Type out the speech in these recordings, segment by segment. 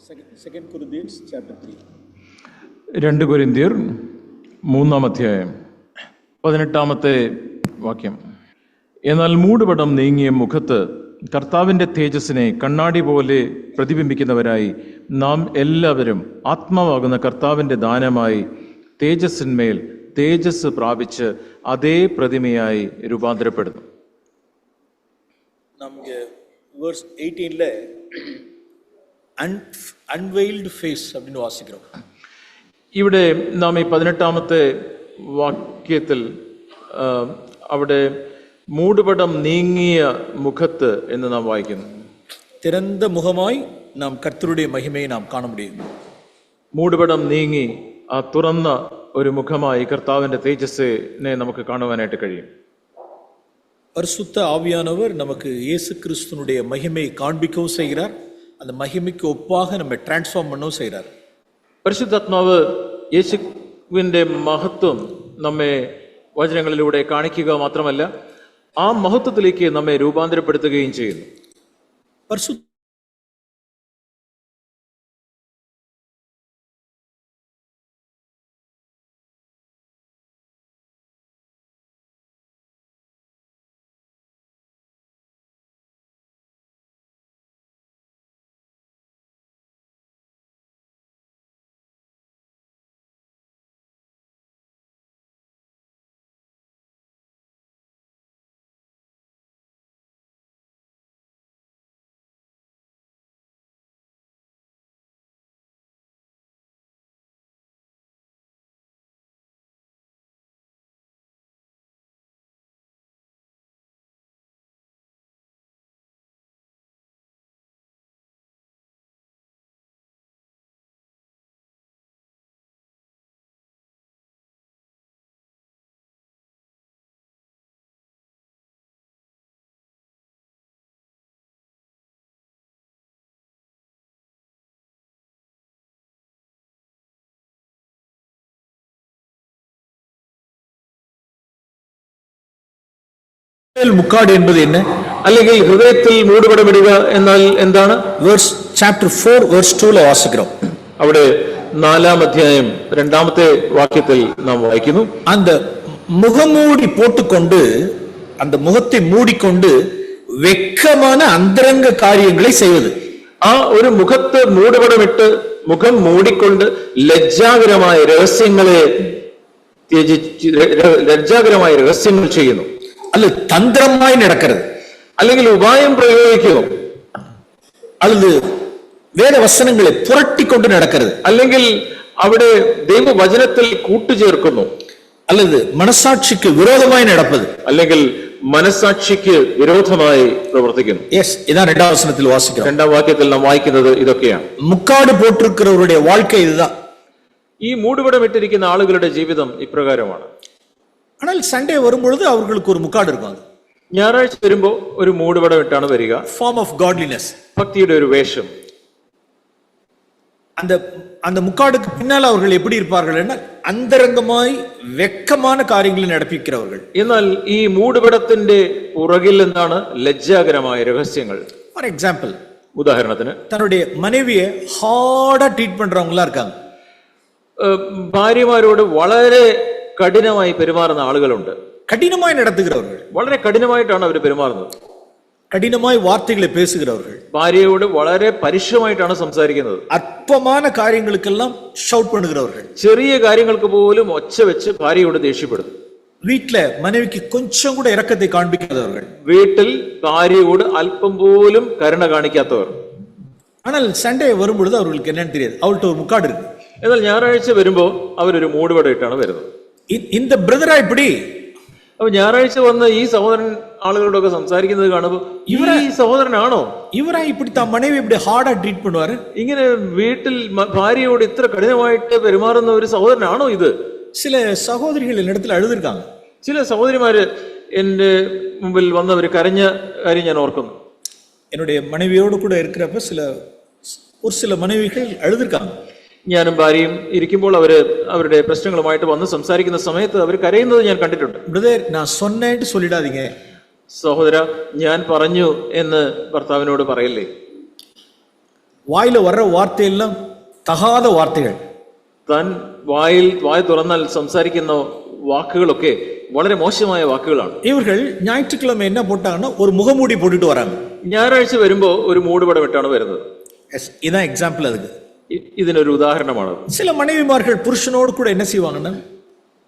Second Corinthians chapter 3. 2 കൊരിന്ത്യർ 3-ാം അധ്യായം 18-ാമത്തെ വാക്യം. എന്നാൽ മൂടുപടം നീങ്ങിയ മുഖത്ത് കർത്താവിൻ്റെ തേജസ്സിനെ കണ്ണാടി പോലെ പ്രതിബിംബിക്കുന്നവരായി നാം എല്ലാവരും ആത്മാവാകുന്ന കർത്താവിൻ്റെ ദാനമായി തേജസ്സിന്മേൽ തേജസ് പ്രാപിച്ച് അതേ പ്രതിമയായി രൂപാന്തരപ്പെടുന്നു. നമുക്ക് വേഴ്സ് 18ல അൺവെയിൽഡ് ഫേസ് அப்படின்னு വാസിக்கிறோம். ഇവിടെ നാം ഈ 18-ാമത്തെ വാക്യത്തിൽ അവിടെ മൂടുപടം നീങ്ങിയ മുഖത്ത് എന്ന് നാം വായിക്കുന്നു. തിരந்த മുഖമായി നാം കർത്തരുടെ മഹിമയെ നാം കാണാൻ முடியும். മൂടുപടം നീങ്ങി ആ തുറന്ന ഒരു മുഖമായി കർത്താവിന്റെ തേജസ്സിനെ നമുക്ക് കാണുവാനായിട്ട് കഴിയും. பரிசுத்த ஆவியானவர் நமக்கு இயேசு கிறிஸ்துனுடைய மகிமையை காண்பிக்கவும் செய்கிறார். அந்த மகிமைக்கு ஒப்பாக நம்ம டிரான்ஸ்ஃபார்ம் பண்ணவும் செய்கிறார். പരിശുദ്ധാത്മാവ് യേശുവിന്റെ മഹത്വം നമ്മെ വചനങ്ങളിലൂടെ കാണിക്കുക മാത്രമല്ല ആ മഹത്വത്തിലേക്ക് നമ്മെ രൂപാന്തരപ്പെടുത്തുകയും ചെയ്യുന്നു. പരിശുദ്ധ മുക്കാട് என்பது என்ன? അല്ലെങ്കിൽ ഹൃദയത്തിൽ മൂടുപടമിടുക എന്നാൽ എന്താണ്? വേഴ്സ് ചാപ്റ്റർ 4 വേഴ്സ് 2ல വാസിக்கிறோம். അവിടെ 4-ാം അധ്യായം 2-ാമത്തെ വാക്യത്തിൽ നാം വായിക്കുന്നു. அந்த முகமூடி போட்டுக்கொண்டு அந்த முகத்தை மூடிக்கொண்டு வெட்கமான അന്തരംഗ കാര്യങ്ങളെ செய்வது. ആ ഒരു മുഖത്ത് മൂടുപടമിട്ട് മുഖം മൂടിക്കൊണ്ട് ലജ്ജാകരമായ രഹസ്യങ്ങൾ ചെയ്യുന്നു. അല്ല തന്ത്രമായി നടക്കരുത്, അല്ലെങ്കിൽ ഉപായം പ്രയോഗിക്കുന്നു, அல்லது വേദവചനങ്ങളെ പുരട്ടിക്കൊണ്ട് നടക്കരുത്, അല്ലെങ്കിൽ അവിടെ ദൈവവചനത്തിൽ കൂട്ടുചേർക്കുന്നു, அல்லது മനസാക്ഷിക്ക് വിരോധമായി നടപ്പത്, അല്ലെങ്കിൽ മനസാക്ഷിക്ക് വിരോധമായി പ്രവർത്തിക്കുന്നു. യെസ്, ഇതാണ് 2ാം വചനത്തിൽ വാസിക്കുന്നത്. 2-ാം വാക്യത്തിൽ നാം വായിക്കുന്നത് ഇതൊക്കെയാണ്. മുക്കാട് പോട്ടിരിക്കുന്നവരുടെ வாழ்க்கை இதுதான். ഈ മൂടുപടമിട്ടിരിക്കുന്ന ആളുകളുടെ ജീവിതം ഇപ്രകാരമാണ്. ஆனால் சண்டே வரும்பொழுது அவர்களுக்கு ஒரு முக்காடு இருக்கும். அது ഞായറാഴ്ച വരുമ്പോ ഒരു മൂടുപടമിട്ടാണ് വരിക. ஃபார்ம் ஆஃப் காட்லினஸ், ഭക്തിയുടെ ഒരു വേഷം. அந்த அந்த முக்காடுக்கு பின்னால் அவர்கள் எப்படி இருப்பார்கள் என்றால் അന്തരംഗമായി വെക്കமான കാര്യങ്ങൾ നടപ്പിക്കുന്നവர்கள். എന്നാൽ ഈ മൂടുപടത്തിന്റെ പുറകിൽ എന്താണ്? ലജ്ജാകരമായ രഹസ്യങ്ങൾ. ഫോർ എക്സാമ്പിൾ, ഉദാഹരണത്തിന് തன்னுடைய മனைവിയെ ഹാർഡാ ട്രീറ്റ് பண்றவங்களா இருக்காங்க. ഭാര്യമാരോട് വളരെ കഠിനമായി പെരുമാറുന്ന ആളുകളുണ്ട്. കഠിനമായി നടത്തുகிறவர்கள், വളരെ കഠിനമായിട്ടാണ് അവർ പെരുമാറുന്നത്. കഠിനമായി വാർത്തകളെ പേസുகிறவர்கள், ഭാര്യയോട് വളരെ പരുഷമായിട്ടാണ് സംസാരിക്കുന്നത്. അല്പமான കാര്യങ്ങൾക്കെല്ലാം ഷൗട്ട് பண்ணுகிறவர்கள், ചെറിയ കാര്യങ്ങൾക്ക് പോലും ഒച്ച വെച്ച് ഭാര്യയോട് ദേഷ്യപ്പെടുന്നു. വീട്ടിലെ മனைவிக்கு கொஞ்சம் கூட இரக்கத்தை காண்பிக்காதவர்கள், വീട്ടിൽ ഭാര്യയോട് അല്പം പോലും കരുണ കാണിക്കാത്തവർ. ஆனால் സൺഡേ വരുമ്പൊழுது அவர்களுக்கு என்னன்னு தெரியாது, அவள்கிட்ட ஒரு முக்காடு இருக்கு. എന്നാൽ ഞായറാഴ്ച വരുമ്പോ അവരൊരു മൂടുപടം ഇട്ടാണ് വരുന്നത്. இந்த பிரதரா இப்படி. അപ്പൊ ഞായറാഴ്ച വന്ന് ഈ സഹോദരൻ ആളുകളോടൊക്കെ സംസാരിക്കുന്നത് കാണുമ്പോൾ ഈ സഹോദരനാണോ ഇവരാ இப்படி தான் മனைവി இப்படி ഹാർഡാ ട്രീറ്റ് பண்ணுவாரு, ഇങ്ങനെ വീട്ടിൽ ഭാര്യയോട് ഇത്ര കഠിനമായിട്ട് പെരുമാറുന്ന ഒരു സഹോദരനാണോ ഇത്? ചില സഹോദരികൾ എന്നിടത്തിൽ അഴുതിരിക്കാங்க. ചില സഹോദരിമാര് എന്റെ മുമ്പിൽ വന്നവര് കരഞ്ഞ കാര്യം ഞാൻ ഓർക്കുന്നു. என்னுடைய மனைவியோடு கூட இருக்கிறப்ப ஒரு சில மனைவிகள் அழுதிருக்காங்க. ഞാനും ഭാര്യയും ഇരിക്കുമ്പോൾ അവരുടെ പ്രശ്നങ്ങളുമായിട്ട് വന്ന് സംസാരിക്കുന്ന സമയത്ത് അവർ കരയുന്നത് ഞാൻ കണ്ടിട്ടുണ്ട്. ബ്രദർ, ഞാൻ சொன்னேன்னு சொல்லிடாதீங்க. സഹോദര, ഞാൻ പറഞ്ഞു എന്ന് ഭർത്താവിനോട് പറയല്ലേ. வாயில வர்ற வார்த்தையெல்லாம் தகாத வார்த்தைகள். താൻ വായ തുറന്നാൽ സംസാരിക്കുന്ന വാക്കുകളൊക്കെ വളരെ മോശമായ വാക്കുകളാണ്. இவர்கள் ஞாயிற்றுக்கிழமை என்ன போட்டாங்கன்னா ஒரு முகமூடி போட்டுட்டு வராங்க. ഞായറാഴ്ച വരുമ്പോ ഒരു മൂടുപടമിട്ടാണ് വരുന്നത്. இதான் எக்ஸாம்பிள் அதுக்கு. ഇതിനൊരു ഉദാഹരണമാണ്. சில மனைவிமார்கள் புருஷனோடு கூட என்ன செய்வாங்கன்னா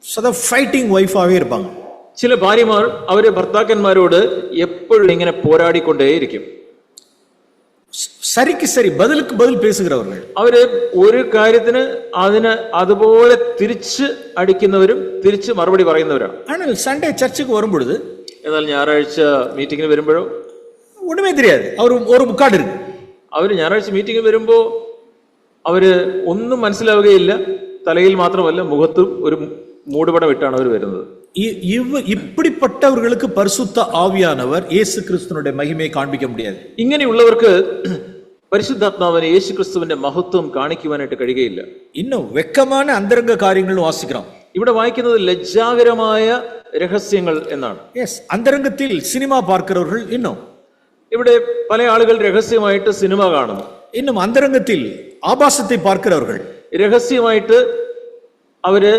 சதா ஃபைட்டிங் ஒய்ஃபாவே இருப்பாங்க. ചില ഭാര്യമാർ അവരെ ഭർത്താക്കന്മാരോട് എപ്പോഴും ഇങ്ങനെ പോരാടിക്കൊണ്ടേയിരിക്കും. சரிக்கு சரி பதிலுக்கு பதில் பேசுகிறவர்கள். അവര് ഒരു കാര്യത്തിന് അതിന് അതുപോലെ തിരിച്ച് അടിക്കുന്നവരും തിരിച്ച് മറുപടി പറയുന്നവരാണ്. ஆனால் சண்டே சர்ச்சுக்கு வரும்பொழுது എന്നാൽ ഞായറാഴ്ച മീറ്റിങ്ങിന് വരുമ്പോഴോ ஒண்ணுமே தெரியாது. அவர் ஒரு முக்காடு இருக்கு. അവര് ഞായറാഴ്ച മീറ്റിങ്ങിന് വരുമ്പോ അവര് ഒന്നും മനസ്സിലാവുകയില്ല. തലയിൽ മാത്രമല്ല മുഖത്തും ഒരു മൂടുപടം ഇട്ടാണ് അവർ വരുന്നത്. இப்படிப்பட்டவர்களுக்கு பரிசுத்த ஆவியானவர் இயேசு கிறிஸ்துவினுடைய மகிமையை காண்பிக்க முடியாது. ഇങ്ങനെയുള്ളവർക്ക് പരിശുദ്ധാത്മാവിനെ യേശു ക്രിസ്തുവിന്റെ മഹത്വം കാണിക്കുവാനായിട്ട് കഴിയുകയില്ല. இன்னும் வெக்கமான அந்தரங்க காரியங்களும் வாசிக்கிறோம். ഇവിടെ വായിക്കുന്നത് ലജ്ജാകരമായ രഹസ്യങ്ങൾ എന്നാണ്. അന്തരംഗത്തിൽ സിനിമ பார்க்கிறவர்கள் இன்னும் ഇവിടെ പല ആളുകൾ രഹസ്യമായിട്ട് സിനിമ കാണുന്നു. இன்னும் அந்தரங்கத்தில் ஆபாசத்தை பார்க்கிறவர்கள் രഹസ്യമായിട്ട് അവര്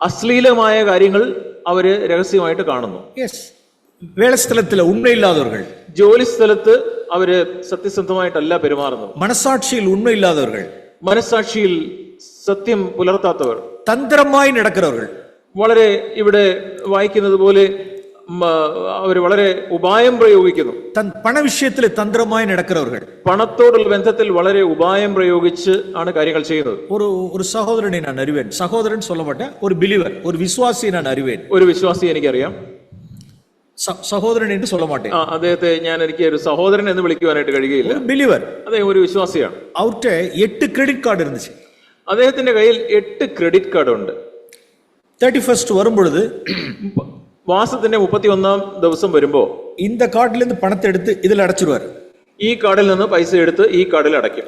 അശ്ലീലമായ കാര്യങ്ങൾ അവര് രഹസ്യമായിട്ട് കാണുന്നു. വേലസ്ഥലത്തിൽ ഉണ്മയില്ലാത്തവர்கள், ജോലി സ്ഥലത്ത് അവര് സത്യസന്ധമായിട്ടല്ല പെരുമാറുന്നത്. മനസാക്ഷിയിൽ ഉണ്മയില്ലാത്തവர்கள், മനസാക്ഷിയിൽ സത്യം പുലർത്താത്തവർ, തന്ത്രമായി നടക്കുന്നവർ, വളരെ ഇവിടെ വായിക്കുന്നത് പോലെ അവർ വളരെ ഉപായം പ്രയോഗിക്കുന്നു. പണവിഷയത്തിൽ തന്ത്രമായി നടക്കുന്നവർ, പണത്തോടുള്ള ബന്ധത്തിൽ വളരെ ഉപായം പ്രയോഗിച്ച് ആണ് കാര്യങ്ങൾ ചെയ്യുന്നത്. ഒരു സഹോദരനെ ഞാൻ അറിവേൻ. സഹോദരൻ சொல்லப்பட்ட ഒരു ബിലീവർ, ഒരു വിശ്വാസിയെ ഞാൻ അറിവേൻ. ഒരു വിശ്വാസി എനിക്കറിയാം. സഹോദരൻ എന്ന് சொல்ல മാട്ടേ. അദ്ദേഹത്തെ എനിക്ക് ഒരു സഹോദരൻ എന്ന് വിളിക്കുവാനായിട്ട് കഴിയുകയില്ല. ബിലീവർ, അദ്ദേഹം ഒരു വിശ്വാസിയാണ്. അവരുടെ 8 ക്രെഡിറ്റ് കാർഡ് ഇരുந்துச்சு. അദ്ദേഹത്തിന്റെ കയ്യിൽ 8 ക്രെഡിറ്റ് കാർഡ് ഉണ്ട്. 31st വരുമ്പൊഴുது മാസത്തിന്റെ 31ാം ദിവസം വരുമ്പോ இந்த கார்டில இருந்து பணத்தை எடுத்து இதில் அடைச்சிடுவார். ഈ കാർഡിൽ നിന്ന് പൈസ എടുത്ത് ഈ കാർഡിൽ അടയ്ക്കും.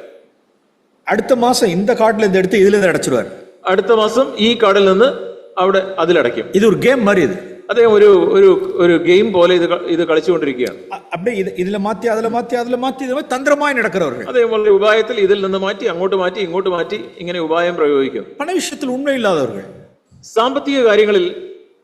അടുത്ത മാസം இந்த கார்டில இருந்து எடுத்து ഇതിൽ അടച്ചിടുവാർ. അടുത്ത മാസം ഈ കാർഡിൽ നിന്ന് അവിടെ അതിലടയ്ക്കും. ഇത് ഒരു ഗെയിം മാറി. ഇത് അദ്ദേഹം ഒരു ഗെയിം പോലെ ഇത് കളിച്ചുകൊണ്ടിരിക്കുകയാണ്. அப்படியே ഇതിലെ മാറ്റി അതിലെ മാറ്റി അതിലെ മാറ്റി തന്ത്രമായി നടക്കുന്നവർ. അദ്ദേഹം വളരെ ഉപായത്തിൽ ഇതിൽ നിന്ന് മാറ്റി അങ്ങോട്ട് മാറ്റി ഇങ്ങോട്ട് മാറ്റി ഇങ്ങനെ ഉപായം പ്രയോഗിക്കും. പണവിഷയത്തിൽ ഉണ്മയില്ലാത്തവർ, സാമ്പത്തിക കാര്യങ്ങളിൽ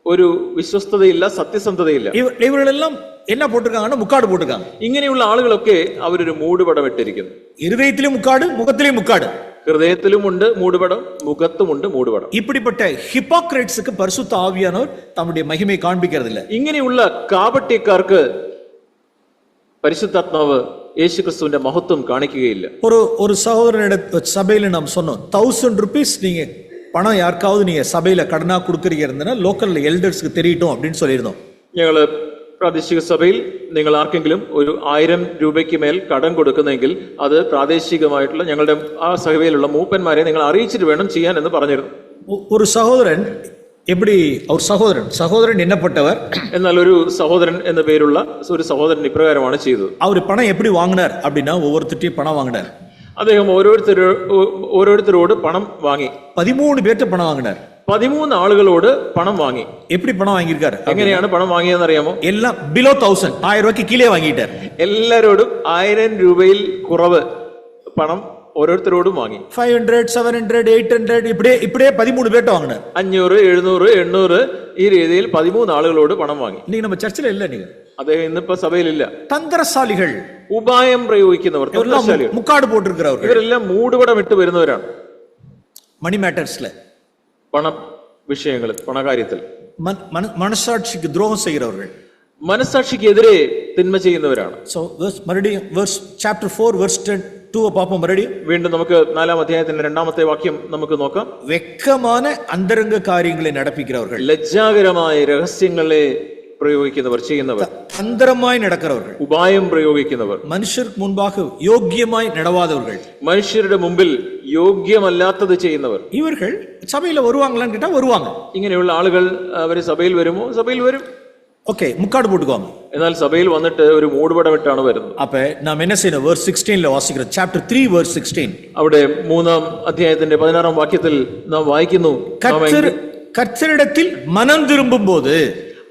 ഒരു വിശ്വസ്തതയില്ല, സത്യസന്ധതയില്ല. ഇവരെല്ലാം എന്നാ പോട്ടിருக்காங்க? മുക്കാട് പോട്ടിருக்காங்க. ഇങ്ങനെയുള്ള ആളുകളൊക്കെ അവരൊരു മൂടുപടം ഇട്ടിരിക്കുന്നു. ഹൃദയത്തിലും മുക്കാട്, മുഖത്തിലും മുക്കാട്. ഹൃദയത്തിലുമുണ്ട് മൂടുപടം, മുഖത്തുമുണ്ട് മൂടുപടം. இப்படிப்பட்ட ഹിപ്പോക്രൈറ്റ്സ്ക്ക് പരിശുദ്ധ ആവിയാനവർ തമ്മുடைய മഹിമയെ കാണിപ്പിக்கிறதில்ல. ഇങ്ങനെയുള്ള കാപട്യക്കാർക്ക് പരിശുദ്ധാത്മാവ് യേശുക്രിസ്തുവിന്റെ മഹത്വം കാണിക്കുകയില്ല. ഒരു സഹോദരനുടെ സഭയിൽ നാം சொன்னோம், 1000 rupees நீங்க பணம் யாருக்காவது நீங்க சபையில கடனா கொடுக்கறீங்கன்னா லோக்கல் எல்டர்ஸ்க்கு தெரியட்டும் அப்படின்னு சொல்லியிருந்தோம். ഞങ്ങള് പ്രാദേശിക സഭയിൽ നിങ്ങൾ ആർക്കെങ്കിലും ഒരു 1000 രൂപയ്ക്ക് മേൽ കടം കൊടുക്കുന്നെങ്കിൽ അത് പ്രാദേശികമായിട്ടുള്ള ഞങ്ങളുടെ ആ സഭയിലുള്ള മൂപ്പന്മാരെ നിങ്ങൾ അറിയിച്ചിട്ട് വേണം ചെയ്യാൻ എന്ന് പറഞ്ഞിരുന്നു. ഒരു സഹോദരൻ எப்படி அவர் சகோதரன் என்னப்பட்டவர்? എന്നാൽ ഒരു സഹോദരൻ എന്ന പേരുള്ള ഒരു സഹോദരൻ ഇപ്രകാരമാണ് ചെയ്തത്. அவர் பணம் எப்படி வாங்கினார் அப்படின்னா ஒவ்வொருத்தரையும் பணம் வாங்கினார். അദ്ദേഹം ഓരോരുത്തരോട് പണം വാങ്ങി. 13 പേർക്ക് പണം വാങ്ങിനാർ. 13 ആളുകളോട് പണം വാങ്ങി. எப்படி പണം വാങ്ങിയിരിക്കാർ? എങ്ങനെയാണ് പണം വാങ്ങിയതെന്ന് അറിയാമോ? എല്ലാം ബിലോ 1000, 1000 രൂപയ്ക്ക് കീഴേ വാങ്ങിയിട്ടാർ. എല്ലാരോടും 1000 രൂപയിൽ കുറവ് പണം ഓരോരുത്തരോടും വാങ്ങി. 500, 700, 800 இப்படியே 13 പേർക്ക് വാങ്ങിനാർ. 500, 700, 800 ഈ രീതിയിൽ 13 ആളുകളോട് പണം വാങ്ങി. നീ നമ്മ ചർച്ചിൽ ഇല്ല. നീ അദ്ദേഹം ഇന്നിപ്പോ സഭയിലില്ല. തന്ത്രശാലികൾ, ഉപായം പ്രയോഗിക്കുന്നവർ, മുക്കാട് പോട്ടിരിക്കുന്നവർ, ഇവരെല്ലാം മൂടുപടം ഇട്ട് വരുന്നവരാണ്. മണി മാറ്റേഴ്സില്, പണ വിഷയങ്ങളിൽ, പണകാര്യത്തിൽ മനസാക്ഷിക്ക് ദ്രോഹം ചെയ്യുന്നവർ, മനസാക്ഷിക്കെതിരെ തിന്മ ചെയ്യുന്നവരാണ്. chapter 4 verse 2 പാപ്പം മറുപടിയും വീണ്ടും നമുക്ക് 4-ാം അധ്യായത്തിന്റെ 2-ാമത്തെ വാക്യം നമുക്ക് നോക്കാം. വെക്കமான അന്തരംഗ കാര്യങ്ങളെ നടപ്പിക്കുന്നവർ, ലജ്ജാകരമായ രഹസ്യങ്ങളെ പ്രയോഗിക്കുന്നവർ, ചെയ്യുന്നവർ, തന്ത്രമായി നടക്കുന്നവർ, ഉപായം പ്രയോഗിക്കുന്നവർ, മനുഷ്യർക്ക് മുൻപാകെ യോഗ്യമായി നടവാதவர்கள், മനുഷ്യരുടെ മുമ്പിൽ യോഗ്യമല്ലാത്തത് ചെയ്യുന്നവർ. ഇവர்கள் സഭയിൽ വരുവാங்களான்னு കേട്ടാ വരുവാங்க. ഇങ്ങനെയുള്ള ആളുകൾ അവര് സഭയിൽ വരുമോ? സഭയിൽ വരും. ഓക്കെ, മുക്കാട് പോട്ടുവാங்க. എന്നാൽ സഭയിൽ വന്നിട്ട് ഒരു മൂടുപടമിട്ടാണ് വരുന്നത്. അപ്പൊ നാം என்ன செய்யணும்? verse 16 വാസിക്കുന്നത്, chapter 3 verse 16. അവിടെ 3-ാം അധ്യായത്തിന്റെ 16-ാം വാക്യത്തിൽ നാം വായിക്കുന്നു, കർത്തരിടത്തിൽ മനം തിരുമ്പുമ്പോൾ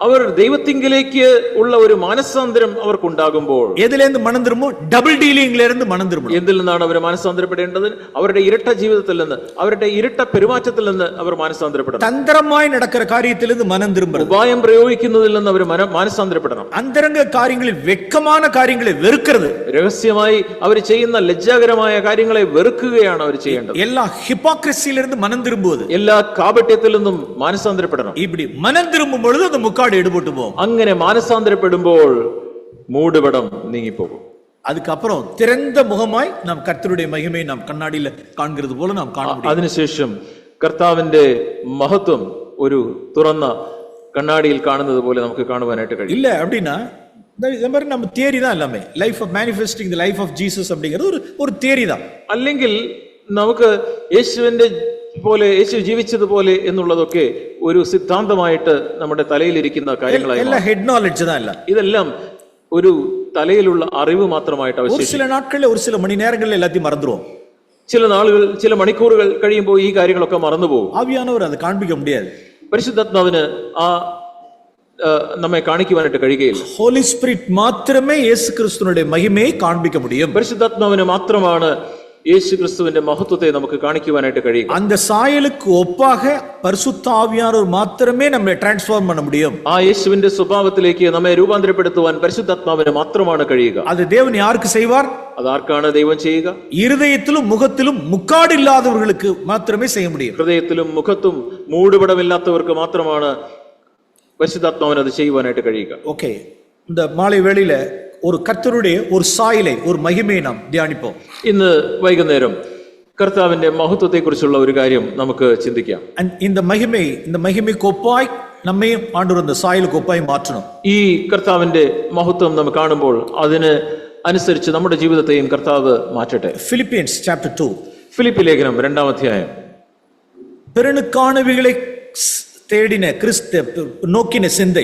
അവർ ദൈവത്തിങ്കിലേക്ക് ഉള്ള ഒരു മാനസാന്തരം അവർക്കുണ്ടാകുമ്പോൾ, எதிலிருந்து மனம் திரும்பும்? டபுள் டீலிங்ல இருந்து மனம் திரும்பும். എന്തിൽ നിന്നാണ് അവർ മാനസാന്തരപ്പെടേണ്ടത്? അവരുടെ ഇരട്ട ജീവിതത്തിൽ നിന്ന്, അവരുടെ ഇരട്ട പെരുമാറ്റത്തിൽ നിന്ന് അവർ മാനസാന്തരപ്പെടണം. தந்திரமாய் நடக்கிற காரியத்திலிருந்து மனம் திரும்புறது. ഉപായം പ്രയോഗിക്കുന്നതിൽ നിന്ന് അവർ മാനസാന്തരപ്പെടണം. അന്തരംഗ കാര്യങ്ങളിൽ വെക്കமான കാര്യങ്ങളെ വെറുக்கிறது. രഹസ്യമായി അവർ ചെയ്യുന്ന ലജ്ജാകരമായ കാര്യങ്ങളെ വെറുക്കുകയാണ് അവർ ചെയ്യേണ്ടത്. എല്ലാ ഹിപ്പോക്രസിയിലിருந்து മനം திரும்புவது. എല്ലാ കാപട്യത്തിൽ നിന്നും മാനസാന്തരപ്പെടണം. இப்படி மனம் திரும்பும் பொழுது அந்த முக்காடு எடுபட்டு போகும். അങ്ങനെ മാനസാന്തരപ്പെടുമ്പോൾ മൂടുപടം നീങ്ങിപ്പോകും. அதுக்கப்புறம் திறந்த முகமாய் நாம் கர்த்தருடைய மகிமையை நாம் கண்ணாடியில காண்கிறது போல நாம் காண முடியும். അതിനുശേഷം കർത്താവിന്റെ മഹത്വം ഒരു തുറന്ന കണ്ണാടിയിൽ കാണുന്നത് പോലെ നമുക്ക് കാണുവാനായിട്ട് കഴിയും. இல்ல அப்படின்னா இந்த மாதிரி நம்ம தியரி தான் எல்லாமே. Life of manifesting the life of Jesus அப்படிங்கிறது ஒரு தியரி தான். അല്ലെങ്കിൽ നമുക്ക് യേശുവിന്റെ പോലെ, യേശു ജീവിച്ചതുപോലെ എന്നുള്ളതൊക്കെ ഒരു സിദ്ധാന്തമായിട്ട് നമ്മുടെ തലയിലിരിക്കുന്ന കാര്യങ്ങളായി. എല്ലാം ഹെഡ് നോളജ് தான் എല്ലാം. ഇതെല്ലാം ഒരു തലയിലുള്ള അറിവ് മാത്രമായിട്ട് ഒരു ചില നാட்களில் ഒരു ചില മണിനേരങ്ങളിൽ എല്ലാத்தையும் മറந்துருவோம். ചില നാളുകൾ, ചില മണിക്കൂറുകൾ കഴിയുമ്പോൾ ഈ കാര്യങ്ങളൊക്കെ മറന്നുപോകും. ആവിയാനവർ അത് കാണിപ്പിക്ക முடியாது. പരിശുദ്ധാത്മാവിന് നമ്മെ കാണിക്കുവാനായിട്ട് കഴിയുകയില്ല. ഹോളി സ്പിരിറ്റ് മാത്രമേ യേശു ക്രിസ്തുവിന്റെ മഹിമയെ കാണിപ്പിക്ക முடியும். പരിശുദ്ധാത്മാവിന് മാത്രമാണ് യേശു ക്രിസ്തുവിന്റെ മഹത്വത്തെ നമുക്ക് കാണിക്കുവാനായിട്ട് കഴിയും. அந்த சாயலுக்கு ஒப்பாக பரிசுத்த ஆவியானவர் മാത്രമേ നമ്മെ ട്രാൻസ്ഫോം பண்ண முடியும். ആ യേശുവിന്റെ സ്വഭാവത്തിലേക്ക് നമ്മെ രൂപാന്തരപ്പെടുത്തുവാൻ പരിശുദ്ധാത്മാവിന് മാത്രമാണ് കഴിയുക. അത് ദേവൻ ആർക്ക് ചെയ്യുവാർ? അത് ആർക്കാണ് ദൈവം ചെയ്യുക? ഇരുദയത്തിലും മുഖത്തിലും മുക്കാടില്ലാത്തവർക്ക് മാത്രമേ ചെയ്യ முடியும். ഹൃദയത്തിലും മുഖത്തും മൂടുപടമില്ലാത്തവർക്ക് മാത്രമാണ് പരിശുദ്ധാത്മാവിന് അത് ചെയ്യുവാനായിട്ട് കഴിയുക. ഓക്കെ, இந்த மாலை வேளையில ஒரு கர்த்தருடைய ஒரு சாயலை, ஒரு மகிமையை நாம் தியானிப்போம். ഇന്ന് വൈകുന്നേരം കർത്താവിന്റെ മഹത്വത്തെ കുറിച്ചുള്ള ഒരു കാര്യം നമുക്ക് ചിന്തിക്കാം. இந்த மகிமைக்கு ஒப்பாய் നമ്മയും ആണ്ടവർ அந்த சாயலுக்கு ஒப்பாய் മാറ്റണം. ഈ കർത്താവിന്റെ മഹത്വം നമ്മൾ കാണുമ്പോൾ അതിന് അനുസരിച്ച് നമ്മുടെ ജീവിതത്തെയും കർത്താവ് മാറ്റട്ടെ. Philippians chapter 2. ഫിലിപ്പി ലേഖനം 2-ാം അധ്യായം. പെരുണക്കാണവികളെ തേടിന ക്രിസ്തു നോക്കിന ചിന്ത,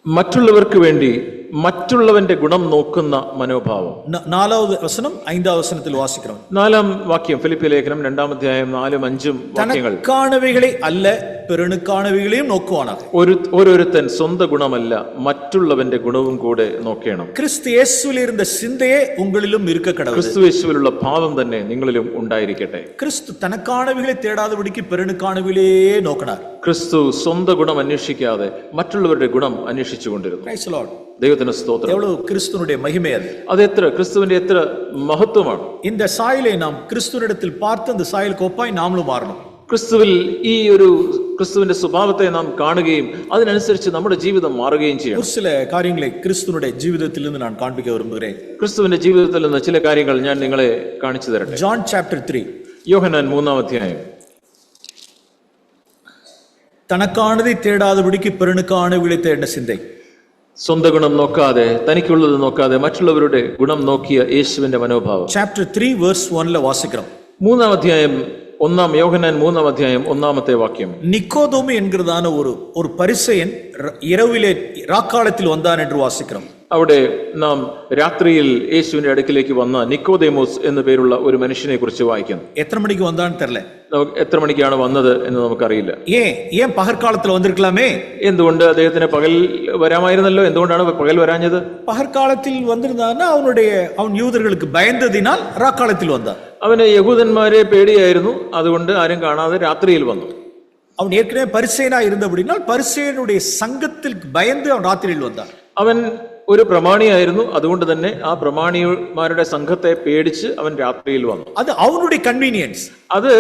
മറ്റുള്ളവർക്ക് വേണ്ടി മറ്റുള്ളവന്റെ ഗുണം നോക്കുന്ന മനോഭാവം. 4ാவது വചനം 5ാவது വചനത്തിൽ വാസിക്കണം. 4-ാം വാക്യം, ഫിലിപ്പി ലേഖനം 2-ാം അധ്യായം 4-ഉം 5-ഉം വാക്യങ്ങൾ. തനക്കാണവകളെ അല്ല പെരുണക്കാണവകളെയും നോക്കുവാനാണ്. ഓരോരുത്തൻ സ്വന്തം ഗുണമല്ല മറ്റുള്ളവന്റെ ഗുണവും കൂടെ നോക്കണം. ക്രിസ്തു യേശുവിൽ ഇരുന്ന ചിന്തയെ ഉങ്ങളിലും ഇരുക്ക കടവുது. ക്രിസ്തു യേശുവിലുള്ള ഭാവം തന്നെ നിങ്ങളിലും ഉണ്ടായിരിക്കട്ടെ. ക്രിസ്തു തനക്കാണവകളെ തേടാതെപടിക്ക് പെരുണക്കാണവകളെ നോക്കണാർ. ക്രിസ്തു സ്വന്തം ഗുണം അന്വേഷിക്കാതെ മറ്റുള്ളവരുടെ ഗുണം അന്വേഷിച്ചുകൊണ്ടിരുന്നു. Praise the Lord. ദൈവത്തിന് സ്തോത്രം. എவ்வளவு ക്രിസ്തുവിന്റെ മഹിമ അത്. അതെത്ര ക്രിസ്തുവിന്റെ എത്ര മഹത്വമാണ്. இந்த சாயலை நாம் கிறிஸ்துவினிடத்தில் பார்த்து அந்த சாயலுக்கு ஒப்பாய் நாமளும் மாறணும். ക്രിസ്തുവിൽ ഈ ഒരു ക്രിസ്തുവിന്റെ സ്വഭാവത്തെ നാം കാണുകയും അതിനനുസരിച്ച് നമ്മുടെ ജീവിതം മാറുകയും ചെയ്യണം. ഒരു ചില കാര്യങ്ങളെ ക്രിസ്തുവിന്റെ ജീവിതത്തിൽ നിന്ന് ഞാൻ കാണിക്കാൻ വിരുമ്പുகிறேன். ക്രിസ്തുവിന്റെ ജീവിതത്തിൽ നിന്ന് ചില കാര്യങ്ങൾ ഞാൻ നിങ്ങളെ കാണിച്ചു തരട്ടെ. John chapter 3. യോഹന്നാൻ 3-ാം അധ്യായം. തനക്കാണதை തേടാതെപടിക്ക് പെരുണക്കാണവകളെ തേടേണ്ട ചിന്ത. സ്വന്തം ഗുണം നോക്കാതെ, തനിക്കുള്ളത് നോക്കാതെ മറ്റുള്ളവരുടെ ഗുണം നോക്കിയ യേശുവിന്റെ മനോഭാവം. Chapter 3 verse 1 വാസിക്കണം. 3-ാം അധ്യായം യോഹന്നാൻ 3-ാം അധ്യായം 1-ാമത്തെ വാക്യം. നിക്കോദോമു എன்கிறதான ഒരു പരിസയൻ இரவிலே ராக்காலத்தில் வந்தான் என்று வாசிக்கிறோம். അവിടെ നാം രാത്രിയിൽ യേശുവിന്റെ അടുക്കിലേക്ക് വന്ന നിക്കോദേമോസ് എന്നു പേരുള്ള ഒരു മനുഷ്യനെ കുറിച്ച് വായിക്കുന്നു. എത്ര മണിക്ക് വന്നാന്ന് തെരില്ല. എത്ര മണിക്കാണ് വന്നത് എന്ന് നമുക്കറിയില്ല. ഏൻ പകർക്കാലത്തിൽ വന്നിരിക്കലാമേ? എന്തുകൊണ്ട് അദ്ദേഹത്തിന് പകൽ വരാമായിരുന്നല്ലോ? എന്തുകൊണ്ടാണ് പകൽ വരാഞ്ഞത്? പകർക്കാലത്തിൽ വന്നിരുന്നാ അവൻ യൂതர்களுக்கு பயந்ததினால் ராக்காலத்தில் വന്നാ. അവന് യഹൂദന്മാരെ പേടിയായിരുന്നു, അതുകൊണ്ട് ആരും കാണാതെ രാത്രിയിൽ വന്നു. അവൻ ഏற்கனவே പരിസേയനാ ഇരുന്നபடினால் പരിസേയനുடைய സംഘത്തിற்கு பயந்து അവൻ രാത്രിയിൽ വന്നാ. അവൻ ഒരു പ്രമാണിയായിരുന്നു, അതുകൊണ്ട് തന്നെ ആ പ്രമാണിമാരുടെ സംഘത്തെ പേടിച്ച് അവൻ രാത്രിയിൽ വന്നു. അത് അവനുடைய കൺവീനിയൻസ്. അത്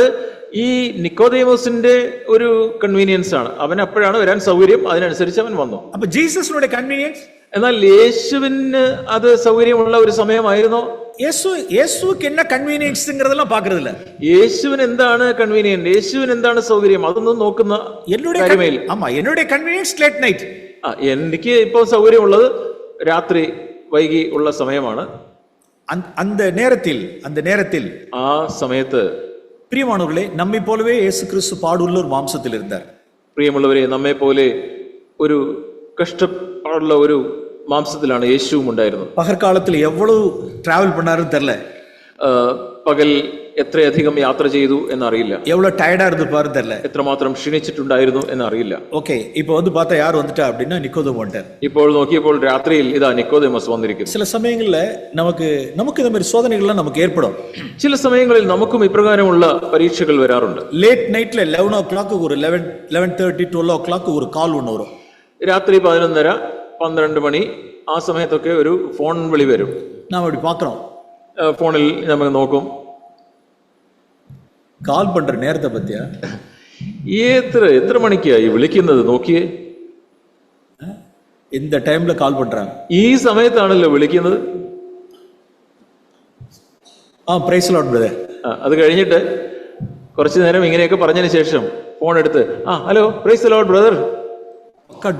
ഈ നിക്കോദേമോസിന്റെ ഒരു കൺവീനിയൻസ് ആണ്. അവൻ അപ്പോഴാണ് വരാൻ സൗകര്യം, അതിനനുസരിച്ച് അവൻ വന്നു. അപ്പൊ ജീസസിനുடைய കൺവീനിയൻസ്. എന്നാൽ യേശുവിന് അത് സൗകര്യമുള്ള ഒരു സമയമായിരുന്നോ? യേശുക്ക് എന്നാ കൺവീനിയൻസ്ங்கிறதெல்லாம் பார்க்கறதில்ல. യേശുവിന് എന്താണ് കൺവീനിയന്റ്, യേശുവിന് എന്താണ് സൗകര്യം, അതൊന്നും നോക്കുന്ന കാര്യമേ ഇല്ല. ആമാ, എന്നോട് കൺവീനിയൻസ് ലേറ്റ് നൈറ്റ്. എനിക്ക് ഇപ്പോൾ സൗകര്യമുള്ളത് രാത്രി വൈകി ഉള്ള സമയമാണ്. அந்த நேரத்தில் ആ സമയത്ത് പ്രിയമാനവர்களே, നമ്മെ പോലவே യേശു ക്രിസ്തു പാടുള്ള ഒരു മാംസത്തിൽ இருந்தார். പ്രിയമുള്ളവരെ, നമ്മെ പോലെ ഒരു കഷ്ടപ്പാടുള്ള ഒരു മാംസത്തിലാണ് യേശുവും ഉണ്ടായിരുന്നത്. പകർക്കാലത്തിൽ എவ்வளவு டிராவல் பண்ணாருன்னு தெரியல. പകൽ എത്രയധികം യാത്ര ചെയ്തു എന്നറിയില്ല, எவ்வளவு டயர்டா இருந்து பாரு தெரியல. എത്രമാത്രം ക്ഷീണിച്ചിട്ടുണ്ടായിരുന്നു എന്നറിയില്ല. ஓகே, இப்போ வந்து பார்த்தா யார் வந்துட்டா அப்படின்னா நிக்கோதேம் வந்துட்டார். ഇപ്പോൾ നോക്കിയപ്പോൾ രാത്രിയിൽ ഇതാ നിക്കോദേമസ് വന്നിരിക്കുന്നു. சில சமயங்கள்ல நமக்கு இந்த மாதிரி சோதனைகள்லாம் நமக்கு ஏற்படும். ചില സമയങ്ങളിൽ നമുക്കും ഇപ്രകാരമുള്ള പരീക്ഷകൾ വരാറുണ്ട്. லேட் நைட்ல 11 o'clock ஒரு 11:30 12 o'clock ஒரு கால் ஒன்று வரும். രാത്രി 11:30 12 മണി ആ സമയത്തൊക്കെ ഒരു ഫോൺ വിളി വരും. നാം அப்படி பார்க்கிறோம். ഫോണിൽ നമ്മൾ നോക്കും, கால் பண்ற நேரத்தை பத்தியா, എത്ര മണിക്കായി വിളിക്കുന്നത് നോക്കിയേ, இந்த டைம்ல கால் பண்றாங்க, ഈ സമയത്താണല്ലോ വിളിക്കുന്നത്. Praise Lord brother. അത് കഴിഞ്ഞിട്ട് കുറച്ചു നേരം ഇങ്ങനെയൊക്കെ പറഞ്ഞതിന് ശേഷം ഫോൺ എടുത്ത് ഹലോ പ്രൈസ് ലോർഡ് ബ്രദർ.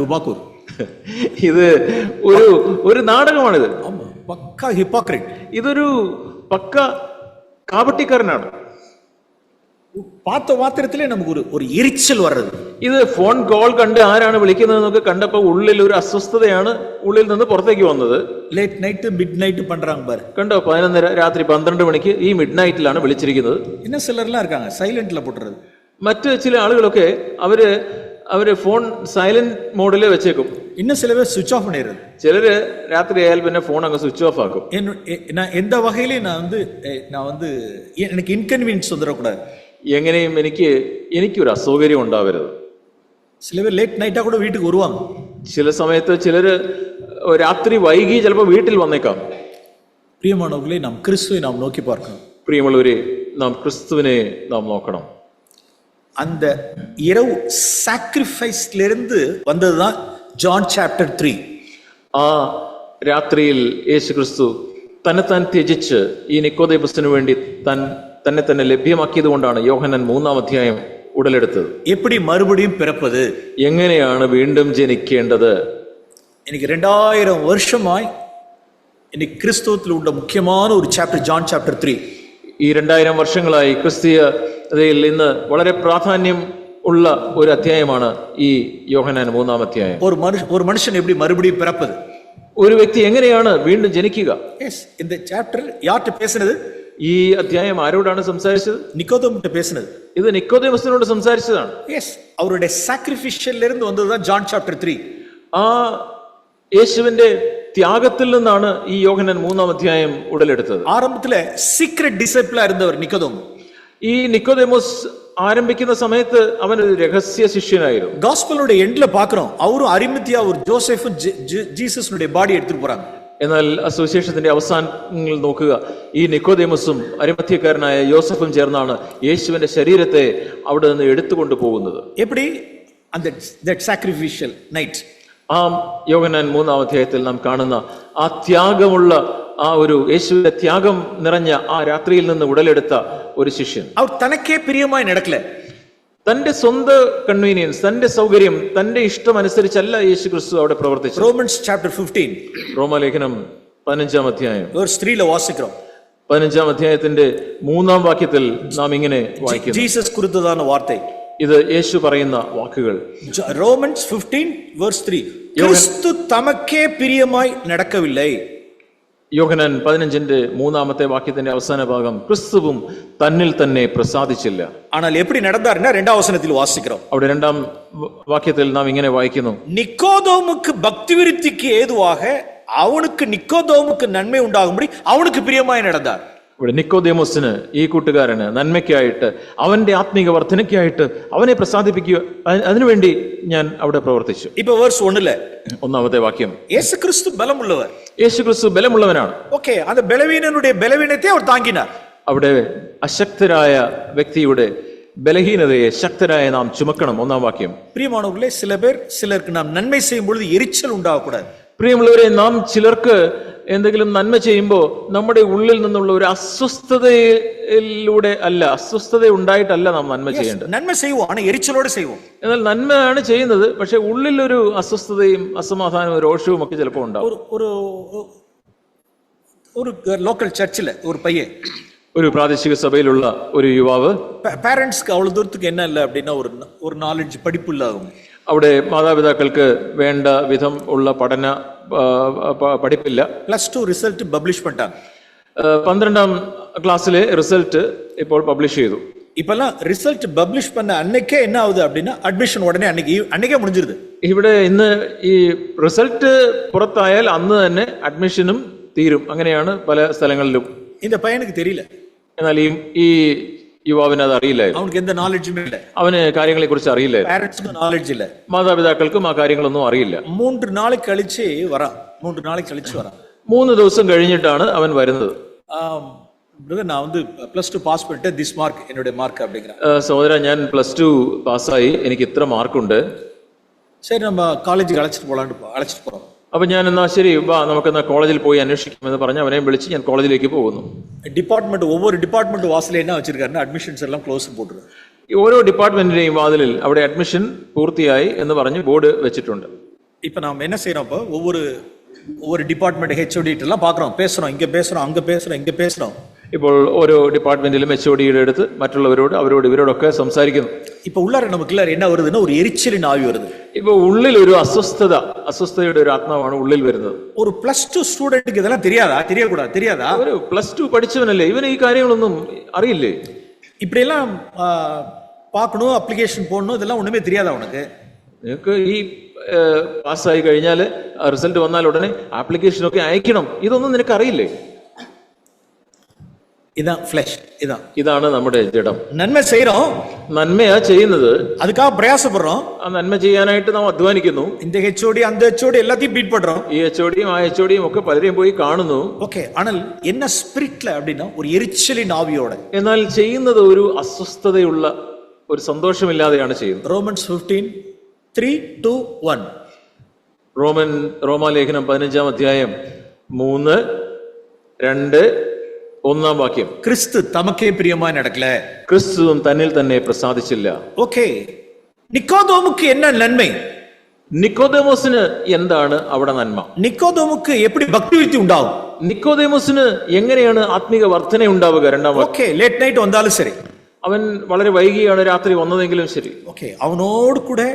ഡുബാക്കൂർ. ഇത് ഒരു നാടകമാണിത്. പക്ക ഹിപ്പോക്രൈറ്റ്. ഇതൊരു പക്ക കാപട്ടിക്കാരനാണ്. பார்த்த மாத்திரத்திலே நமக்கு ஒரு எரிச்சல் வர்றது. ഇത് ഫോൺ കോൾ കണ്ട് ആരാണ് വിളിക്കുന്നതെന്നൊക്കെ കണ്ടപ്പോൾ ഉള്ളിൽ ഒരു അസ്വസ്ഥതയാണ് ഉള്ളിൽ നിന്ന് പുറത്തേക്ക് വന്നത്. ലേറ്റ് നൈറ്റ് മിഡ് നൈറ്റ് പண்றாங்க பாரு. കണ്ടോ, 11:30 രാത്രി 12 മണിക്ക് ഈ മിഡ് നൈറ്റിലാണ് വിളിച്ചിരിക്കുന്നത്. இன்னும் சிலர்லாம் இருக்காங்க சைலண்ட்ல போட்டுறது. മറ്റ് ചില ആളുകളൊക്കെ അവര് ഫോൺ സൈലന്റ് മോഡിൽ വെച്ചേക്കും. இன்னும் சில பேர் சுவிட்ச் ஆஃப் பண்ணிடுறது. ചിലര് രാത്രി ആയാൽ പിന്നെ ഫോൺ അങ്ങ് സ്വിച്ച് ഓഫ് ആക്കും. நான் எந்த வகையிலையும் நான் வந்து எனக்கு இன்கன்வீனியன்ஸ் வந்துடக்கூடாது. എങ്ങനെയും എനിക്കൊരു അസൗകര്യം ഉണ്ടാവരുത്. சில பேர் லேட் நைட்டா கூட வீட்டுக்கு வருவாங்க. ചില സമയത്ത് ചിലര് രാത്രി വൈകി ചിലപ്പോൾ വീട്ടിൽ വന്നേക്കാം. பிரியமானவர்களே, நாம் கிறிஸ்துவை நாம் நோக்கி பார்க்கணும். പ്രിയമുള്ളവരെ, നാം ക്രിസ്തുവിനെ നാം നോക്കണം. அந்த இரவு சாக்ரிஃபைஸ்ல இருந்து வந்ததுதான் ஜான் சாப்டர் 3. ആ രാത്രിയിൽ യേശു ക്രിസ്തു തന്നെത്താൻ ത്യജിച്ച് ഈ നിക്കോദേമസിന് വേണ്ടി തന്നെ ലഭ്യമാക്കിയത് കൊണ്ടാണ് യോഹന്നാൻ 3-ാം അധ്യായം ഉടലെടുത്തത്. எப்படி மறுபடியும் பிறப்பது, എങ്ങനെയാണ് വീണ്ടും ജനിക്കേണ്ടത്. എനിക്ക് 2000 വർഷമായി എനിക്ക് ക്രിസ്തുവിൽ ഉള്ള മുഖ്യமான ഒരു ചാപ്റ്റർ ജോൺ ചാപ്റ്റർ 3. ഈ 2000 വർഷങ്ങളായി ക്രിസ്തീയതയിൽ ഇന്ന് വളരെ പ്രാധാന്യം ഉള്ള ഒരു അധ്യായമാണ് ഈ യോഹന്നാൻ 3-ാം അധ്യായം. ഒരു മനുഷ്യൻ எப்படி மறுபடியும் பிறப்பது, ഒരു വ്യക്തി എങ്ങനെയാണ് വീണ്ടും ജനിക്കുക. இந்த சாப்டர் யார்கிட்ட பேசுனது? ഈ അധ്യായം ആരോടാണ് സംസാരിച്ചത്? നിക്കോദേമിட்ட പേசுனது. ഇത് നിക്കോദേമസിനോട് സംസാരിച്ചതാണ്. അവരുടെ സാക്രിഫിഷ്യൽ ഇருந்து വന്നതാണ് ജോൺ ചാപ്റ്റർ 3. ആ യേശുവിന്റെ ത്യാഗത്തിൽ നിന്നാണ് ഈ യോഹന്നാൻ 3-ാം അധ്യായം ഉടലെടുത്തത്. ആരംഭത്തിലെ സീക്രട്ട് ഡിസൈപ്പിളാ ഇരുന്നവർ നിക്കോദേമോസ്. ഈ നിക്കോദേമോസ് ആരംഭിക്കുന്ന സമയത്ത് അവൻ ഒരു രഹസ്യ ശിഷ്യനായിരുന്നു. ഗോസ്പലോടെ എൻഡിൽ പാக்கிறோம், അവരും അരിമത്തിയ ഒരു ജോസഫും ജീസസിന്റെ ബോഡി എടുത്തിട്ട് പോறாங்க. എന്നാൽ സുവിശേഷത്തിന്റെ അവസാനങ്ങൾ നോക്കുക, ഈ നിക്കോദേമസും അരിമത്യക്കാരനായ യോസഫും ചേർന്നാണ് യേശുവിന്റെ ശരീരത്തെ അവിടെ നിന്ന് എടുത്തുകൊണ്ട് പോകുന്നത്. എപ്പടി that sacrificial night. ആ യോഹന്നാൻ 3-ാം അധ്യായത്തിൽ നാം കാണുന്ന ആ ത്യാഗമുള്ള ആ ഒരു യേശുവിന്റെ ത്യാഗം നിറഞ്ഞ ആ രാത്രിയിൽ നിന്ന് ഉടലെടുത്ത ഒരു ശിഷ്യൻ. അവർ തനക്കേ പ്രിയമായി നടക്കില്ല. തന്റെ സ്വന്തം കൺവീനിയൻസ്, തന്റെ സൗകര്യം, തന്റെ ഇഷ്ടം അനുസരിച്ചല്ല യേശു ക്രിസ്തു അവിടെ പ്രവർത്തിച്ചു. റോമൻസ് ചാപ്റ്റർ 15, റോമാലേഖനം 15-ാം അധ്യായം വേഴ്സ് 3 വാസിக்கிறோம். 15-ാം അധ്യായത്തിന്റെ 3-ാം വാക്യത്തിൽ നാം ഇങ്ങനെ വായിക്കുന്നു. ജീസസ് കുറിച്ചതാണ് വാർത്ത. ഇത് യേശു പറയുന്ന വാക്കുകൾ. റോമൻസ് 15 വേഴ്സ് 3, ക്രിസ്തു തമക്കേ പ്രിയമായി നടക്കവില്ലേ. യോഹന്നാൻ 15-ന്റെ 3-ാമത്തെ വാക്യത്തിന്റെ അവസാന ഭാഗം, ക്രിസ്തുവും തന്നിൽ തന്നെ പ്രസാദിച്ചില്ല. ஆனால் எப்படி நடந்தார்னா 2ஆம் வசனத்தில் வாசிக்கிறோம். അവിടെ 2-ാം വാക്യത്തിൽ നാം ഇങ്ങനെ വായിക്കുന്നു, നിക്കോദേമുക്ക് ഭക്തിവിരുത്തിക്ക് ഏതുവാக അവനുക്ക് നിക്കോദേമുക്ക് നന്മ ഉണ്ടാകുമ്പടി അവനുക്ക് പ്രിയമായി നടந்தார். ഇവിടെ നിക്കോദേമോസിന്, ഈ കൂട്ടുകാരന് നന്മയ്ക്കായിട്ട്, അവന്റെ ആത്മീക വർധനയ്ക്കായിട്ട് അവനെ പ്രസാദിപ്പിക്കുക, അതിനുവേണ്ടി ഞാൻ അവിടെ പ്രവർത്തിച്ചു. ഇപ്പൊ വേഴ്സ് 1-ലെ 1-ാമത്തെ വാക്യം, യേശു ക്രിസ്തു ബലമുള്ളവർ. യേശു ക്രിസ്തു ബലമുള്ളവനാണ്. ഓക്കേ, അത് ബലവീനനുடைய ബലവീനത്തെ അവർ താങ്ങിനാർ. അവിടെ അശക്തരായ വ്യക്തിയുടെ ബലഹീനതയെ ശക്തരായ നാം ചുമക്കണം. 1-ാം വാക്യം. പ്രിയമാനവர்களே, சிலருக்கு நாம் நன்மை செய்யும் பொழுது எரிச்சல் உண்டாகக்கூடாது. പ്രിയമുള്ളവരെ, നാം ചിലർക്ക് എന്തെങ്കിലും നന്മ ചെയ്യുമ്പോൾ നമ്മുടെ ഉള്ളിൽ നിന്നുള്ള ഒരു അസ്വസ്ഥതയിലൂടെ അല്ല, അസ്വസ്ഥത ഉണ്ടായിട്ടല്ല നാം നന്മ ചെയ്യേണ്ടത്. നന്മ ചെയ്യുവോ, ആണ് എരിച്ചലോടെ ചെയ്യുവോ. എന്നാൽ നന്മയാണ് ചെയ്യുന്നത്, പക്ഷെ ഉള്ളിലൊരു അസ്വസ്ഥതയും അസമാധാനവും രോഷവും ഒക്കെ ചിലപ്പോൾ ഉണ്ടാവും. ഒരു ലോക്കൽ ചർച്ചിലെ ഒരു പയ്യൻ, ഒരു പ്രാദേശിക സഭയിലുള്ള ഒരു യുവാവ്, പേരൻസ്ക്ക് അവള് ദൂരத்துக்கு என்ன இல்லை அப்படின்னா ஒரு நாலேஜ் படிப்பு இல்லாதவங்க. അവിടെ മാതാപിതാക്കൾക്ക് വേണ്ട വിധം ഉള്ള പഠിപ്പില്ല. +2 റിസൾട്ട് പബ്ലിഷ് பண்ணிட்டாங்க. 12ാം ക്ലാസ്സിലെ റിസൾട്ട് ഇപ്പോൾ പബ്ലിഷ് ചെയ്തു. இப்பெல்லாம் ரிசல்ட் பப்ளிஷ் பண்ண அன்னைக்கே என்ன ஆகுது அப்படின்னா அட்மிஷன் உடனே அன்னைக்கே முடிஞ்சிருது. ഇവിടെ ഇന്ന് ഈ റിസൾട്ട് പുറത്തായാൽ അന്ന് തന്നെ അഡ്മിഷനും തീരും. അങ്ങനെയാണ് പല സ്ഥലങ്ങളിലും. இந்த பையனுக்கு தெரியல. എന്നാൽ ഈ യുവാവിന് അത് അറിയില്ലായിരുന്നു. അവർക്ക് എന്ത് നോളജും ഇല്ല. അവന് കാര്യങ്ങളെ കുറിച്ച് അറിയില്ലായിരുന്നു. പാരന്റ്സ്ക്ക് നോളജ് ഇല്ല. മാതാപിതാക്കൾക്കും ആ കാര്യങ്ങളൊന്നും അറിയില്ല. 3 നാൾ കഴിച്ച് വരാം. 3 നാൾ കഴിച്ച് വരാം. 3 ദിവസം കഴിഞ്ഞിട്ടാണ് അവൻ വരുന്നത്. நான் வந்து +2 പാസ് பண்ணிட்டு ദിസ് മാർക്ക് என்னோட മാർക്ക് அப்படிங்கற. സഹോദര, ഞാൻ +2 പാസ്സായി, എനിക്ക് ഇത്ര മാർക്കുണ്ട്. ശരി, നമ്മ കോളേജിൽ അழைച്ചിട്ട് പോകാം. അപ്പൊ ഞാൻ എന്നാ ശരി വാ നമുക്കെന്നാ കോളേജിൽ പോയി അന്വേഷിക്കാമെന്ന് പറഞ്ഞ് അവനെ വിളിച്ച് ഞാൻ കോളേജിലേക്ക് പോകുന്നു. ஒவ்வொரு டிபார்ட்மெண்ட் வாசல்ல என்ன வச்சிருக்காருன்னா அட்மிஷன்ஸ் எல்லாம் க்ளோஸ் போட்டுருக்காரு. ഓരോ ഡിപ്പാർട്ട്മെന്റിന്റെയും വാതിലിൽ അവിടെ അഡ്മിഷൻ പൂർത്തിയായി എന്ന് പറഞ്ഞ് ബോർഡ് വെച്ചിട്ടുണ്ട്. இப்ப நாம என்ன செய்யறோம்? அப்ப ஒவ்வொரு டிபார்ட்மெண்ட் ஹெச்ஓடி எல்லாம் பாக்குறோம், பேசுறோம், இங்க பேசுறோம், அங்க பேசுறோம், இங்க பேசுறோம். ഇപ്പോൾ ഓരോ ഡിപ്പാർട്ട്മെന്റിലും എച്ച്ഒഡിയുടെ അടുത്ത് മറ്റുള്ളവരോട് ഇവരോടൊക്കെ സംസാരിക്കുന്നു. ഇപ്പൊ ഉള്ളാര നമുക്കുള്ള என்ன வருதுன்னா ஒரு எரிச்சலின் ஆவி வருது. ഇപ്പൊ ഉള്ളിൽ ഒരു അസ്വസ്ഥതയുടെ ഒരു ആത്മാവാണ് ഉള്ളിൽ വരുന്നത്. ഒരു +2 സ്റ്റുഡന്റിക്ക് ഇതെല്ലാം தெரியாதா? ഒരു +2 പഠിച്ചവനല്ലേ, ഇവന് ഈ കാര്യങ്ങളൊന്നും അറിയില്ലേ? இப்படி எல்லாம் பார்க்கணும், அப்ளிகேஷன் போடணும், இதெல்லாம் ஒண்ணுமே தெரியாதா உனக்கு? നിനക്ക് ഈ പാസ്സായി കഴിഞ്ഞാൽ റിസൾട്ട് വന്നാൽ ഉടനെ ആപ്ലിക്കേഷനൊക്കെ അയക്കണം, ഇതൊന്നും നിനക്ക് അറിയില്ലേ? இதான் ஃப்ளஷ். ഇതാണ് നമ്മുടെ ജഡം. നന്മ ചെയ്യறோம், നന്മയാ ചെയ്യുന്നത്, அதுக்காக பிரயாசப்படுறோம். ആ നന്മ ചെയ്യാനായിട്ട് നാം അധ്വാനിക്കുന്നു. இந்த ஹெச்ஓடி அந்த ஹெச்ஓடி எல்லாத்தையும் பீட் பண்றோம். ഈ എച്ച്ഒഡിയും ആ എച്ച്ഒഡിയും ഒക്കെ പലരെയും പോയി കാണുന്നു. ஓகே, ஆனால் என்ன ஸ்பிரிட்ல அப்படின்னா ஒரு எரிச்சலின் ஆவியோட. എന്നാൽ ചെയ്യുന്നത് ഒരു അസ്വസ്ഥതയുള്ള, ഒരു സന്തോഷമില്ലാതെയാണ് ചെയ്യുന്നത്. റോമൻസ് 15:3-1. റോമാലേഖനം 15-ാം അധ്യായം 3:2-1 വാക്യം. ക്രിസ്തു തമക്കേ പ്രിയമായി നടക്കല, ക്രിസ്തുവും തന്നിൽ തന്നെ പ്രസാദിച്ചില്ല. ഓക്കേ, നിക്കോദോമുക്ക് என்ன നന്മ? നിക്കോദേമോസിന് എന്താണ് അവിടെ നന്മ? നിക്കോദോമുക്ക് എപ്പടി ഭക്തി വിരുത്തി ഉണ്ടാവും? നിക്കോദേമോസിന് എങ്ങനെയാണ് ആത്മീക വർധന ഉണ്ടാവുക? രണ്ടാം ഓക്കേ, ലേറ്റ് നൈറ്റ് വന്നാലും ശരി, അവൻ വളരെ വൈകിയാണ് രാത്രി വന്നതെങ്കിലും ശരി, ഓക്കേ, അവനോട് കൂടെ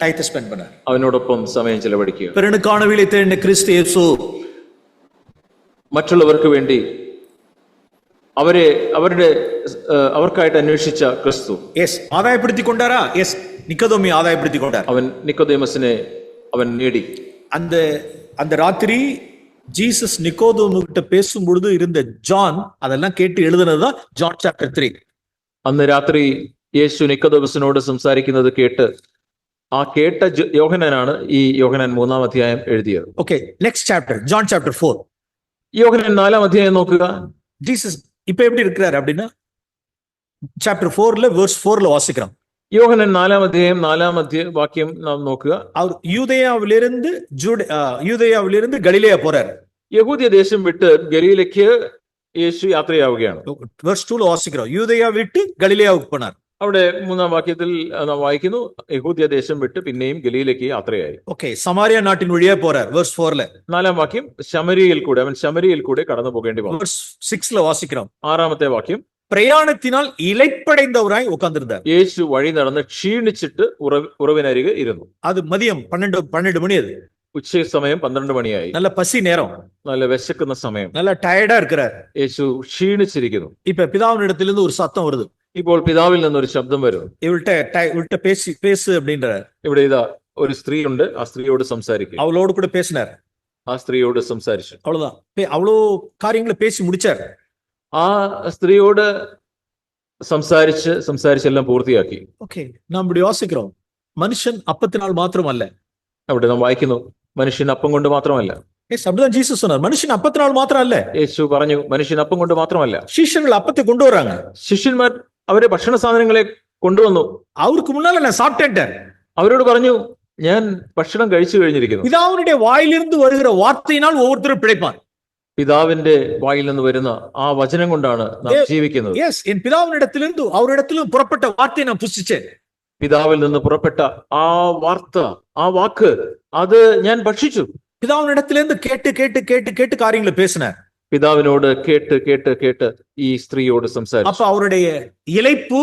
ടൈം സ്പെൻഡ് பண்ணார், അവനോടൊപ്പം സമയം ചെലവഴിക്കുക. പെരുണക്കാണ് വിളിത്തേണ്ട ക്രിസ്തു യേശു മറ്റുള്ളവർക്ക് വേണ്ടി അവർക്കായിട്ട് അന്വേഷിച്ച ക്രിസ്തു. യെസ്, ആദായപ്പെടുത്തിക്കൊണ്ടാരാ? യെസ്, നിക്കോദോമി ആദായപ്പെടുത്തിക്കൊണ്ടാർ. അവൻ നിക്കോദേമസിനെ അവൻ നേടി. அந்த ராத்திரி ஜீசஸ் நிக்கோதோமு கிட்ட பேசும் பொழுது இருந்த ஜான் அதெல்லாம் கேட்டு எழுதுனதுதான் ஜான் சாப்டர் 3. അന്ന് രാത്രി യേശു നിക്കോദേമസിനോട് സംസാരിക്കുന്നത് കേട്ട് ആ കേട്ട യോഹന്നാനാണ് ഈ യോഹന്നാൻ 3-ാം അധ്യായം എഴുതിയത്. Okay, next chapter, John chapter 4. യോഹന്നാൻ 4-ാം അധ്യായം നോക്കുക. ஜீசஸ் இப்ப எப்படி இருக்கிறார் அப்படின்னா ചാപ്റ്റർ 4ல വേഴ്സ് 4ல വാസിக்கிறோம். യോഹന്നാൻ 4-ാം അധ്യായം 4-ാം വാക്യം നാം നോക്കുക. அவர் யூதேயாவிலிருந்து கலிலேயா போறார். യഹൂദ്യ ദേശം വിട്ട് ഗലീലയ്ക്ക് യേശു യാത്രയാവുകയാണ്. വേഴ്സ് 2ல വാസിக்கிறோம், யூதேயா விட்டு கலிலேயாவுக்கு போனார். അവിടെ 3-ാം വാക്യത്തിൽ നാം വായിക്കുന്നു, യഹൂദ്യ ദേശം വിട്ട് പിന്നെയും ഗലീലയ്ക്ക് യാത്രയായി. ഓക്കേ, സമാരിയ നാട്ടിൻ വഴിയാ പോறார். വേഴ്സ് 4ல. 4-ാം വാക്യം, അവൻ ശമരിയയിൽ കൂടെ കടന്നു പോകേണ്ടി വന്നു. വേഴ്സ് 6ல വാസിக்கிறோம். 6-ാമത്തെ വാക്യം, പ്രയാണത്തിനാൽ ഇലപ്പടൈந்தവരായി ഉட்கார்ந்திருந்தார். യേശു വഴി നടന്ന് ക്ഷീണിച്ചിട്ട് ഉറവിനരികെ ഇരുന്നു. അത് മതിയം 12 മണി. അത് ഉച്ച സമയം 12 മണിയായി. നല്ല പസി നേരം, നല്ല വിശക്കുന്ന സമയം, നല്ല ടയർഡാ இருக்கிறார். യേശു ക്ഷീണിച്ചിരിക്കുന്നു. ഇപ്പോ പിതാവിനിടത്തിൽ നിന്ന് ഒരു ശബ്ദം വരുന്നു. ഇപ്പോൾ പിതാവിൽ നിന്നൊരു ശബ്ദം വരും. ഇവൾட்ட பேசு அப்படின்றார். ഇവിടെ ഇതാ ഒരു സ്ത്രീ ഉണ്ട്, ആ സ്ത്രീയോട് സംസാരിക്കും. അവളോട് കൂടെ പേசினார். ആ സ്ത്രീയോട് സംസാരിച്ചു. அவ்வளவுதான், அவ்வளோ കാര്യങ്ങൾ பேசி முடிச்சார். ആ സ്ത്രീയോട് സംസാരിച്ചെല്ലാം പൂർത്തിയാക്കി. ഓക്കേ, നാം ഇവിടെ യോസിக்கிறோம், മനുഷ്യൻ അപ്പത്തിനാൽ മാത്രമല്ല. അവിടെ നാം വായിക്കുന്നു, മനുഷ്യൻ അപ്പം കൊണ്ട് മാത്രമല്ല. அப்படிதான் ஜீசஸ் சொன்னார், மனுஷன் அப்பத்தினால் மாத்திரம் அல்ல. യേശു പറഞ്ഞു, മനുഷ്യൻ അപ്പം കൊണ്ട് മാത്രമല്ല. ശിഷ്യர்கள் அப்பத்தை கொண்டு வராங்க. ശിഷ്യന്മാർ അവരെ ഭക്ഷണ സാധനങ്ങളെ കൊണ്ടുവന്നു. അവർക്ക് മുന്നാലെ ഞാൻ സാப்பிட்டேன். അവരോട് പറഞ്ഞു, ഞാൻ ഭക്ഷണം കഴിച്ചു കഴിഞ്ഞിരിക്കുന്നു. പിതാവിന്റെ വായിലിருந்து വരുന്ന വാർത്തയിനാൽ ഓരോരുത്തരും പിഴപ്പാൻ. പിതാവിന്റെ വായിൽ നിന്ന് വരുന്ന ആ വചനം കൊണ്ടാണ് നാം ജീവിക്കുന്നത്. യെസ്, എൻ പിതാവിനിടത്തിലിருந்து അവരിടത്തിലും പുറപ്പെട്ട വാർത്തയെ ഞാൻ പുഷ്ടിച്ചേൻ. പിതാവിൽ നിന്ന് പുറപ്പെട്ട ആ വാർത്ത, ആ വാക്ക്, അത് ഞാൻ ഭക്ഷിച്ചു. പിതാവിനിടത്തിലിருந்து കേട്ട് കാര്യങ്ങൾ പേസിനാർ. പിതാവിനോട് കേട്ട് ഈ സ്ത്രീയോട് സംസാരിച്ചു. അപ്പൊ അവരുടെ ഇലൈപ്പു,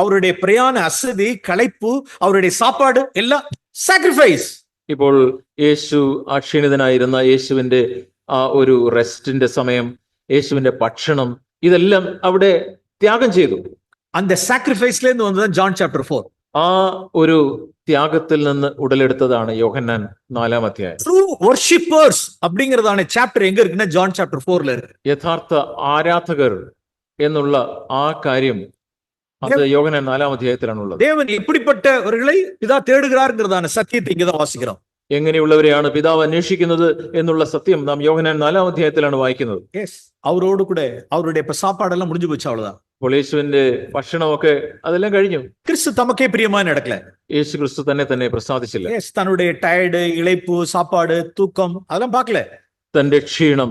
അവരുടെ പ്രയാണ അസതി, കളൈപ്പു, അവരുടെ സാപ്പാട് എല്ലാം സാക്രിഫൈസ്. ഇപ്പോൾ യേശു ക്ഷീണിതനായിരുന്ന യേശുവിന്റെ ആ ഒരു റെസ്റ്റിന്റെ സമയം, യേശുവിന്റെ ഭക്ഷണം ഇതെല്ലാം അവിടെ ത്യാഗം ചെയ്തു. அந்த சாக்ரிஃபைஸ்ல இருந்து வந்தது ஜான் சாப்டர் 4. ആ ഒരു ത്യാഗത്തിൽ നിന്ന് ഉടലെടുത്തതാണ് യോഹന്നാൻ 4-ാം അധ്യായം. ட்ரூ வொர்ஷிப்பர்ஸ் அப்படிங்கறதான சாப்டர் எங்க இருக்குன்னா ஜான் சாப்டர் 4ல இருக்கு. യഥാർത്ഥ ആരാധകർ എന്നുള്ള ആ കാര്യം അത് യോഹന്നാൻ 4-ാം അധ്യായത്തിലാണുള്ളത്. தேவன் எப்படிப்பட்டவர்களை பிதா தேடுகிறார்ங்கறதான சத்தியத்தை இங்க தான் வாசிக்கிறோம். എങ്ങനെയുള്ളവരെയാണ് പിതാവ് അന്വേഷിക്കുന്നത് എന്നുള്ള സത്യം നാം യോഹന്നാൻ 4-ാം അധ്യായത്തിലാണ് വായിക്കുന്നത്. அவரோடு கூட அவருடைய சாப்பாடெல்லாம் முடிஞ்சு போச்சு, அவ்வளவுதான். അപ്പോൾ യേശുവിന്റെ ഭക്ഷണമൊക്കെ അതെല്ലാം കഴിഞ്ഞു. கிறிஸ்து தமக்கே பிரியமா நடக்கல. യേശു ക്രിസ്തു തന്നെ പ്രസാദിച്ചില്ല. தன்னுடைய டயர்டு, இளைப்பு, சாப்பாடு, தூக்கம் அதெல்லாம் பார்க்கல. തന്റെ ക്ഷീണം,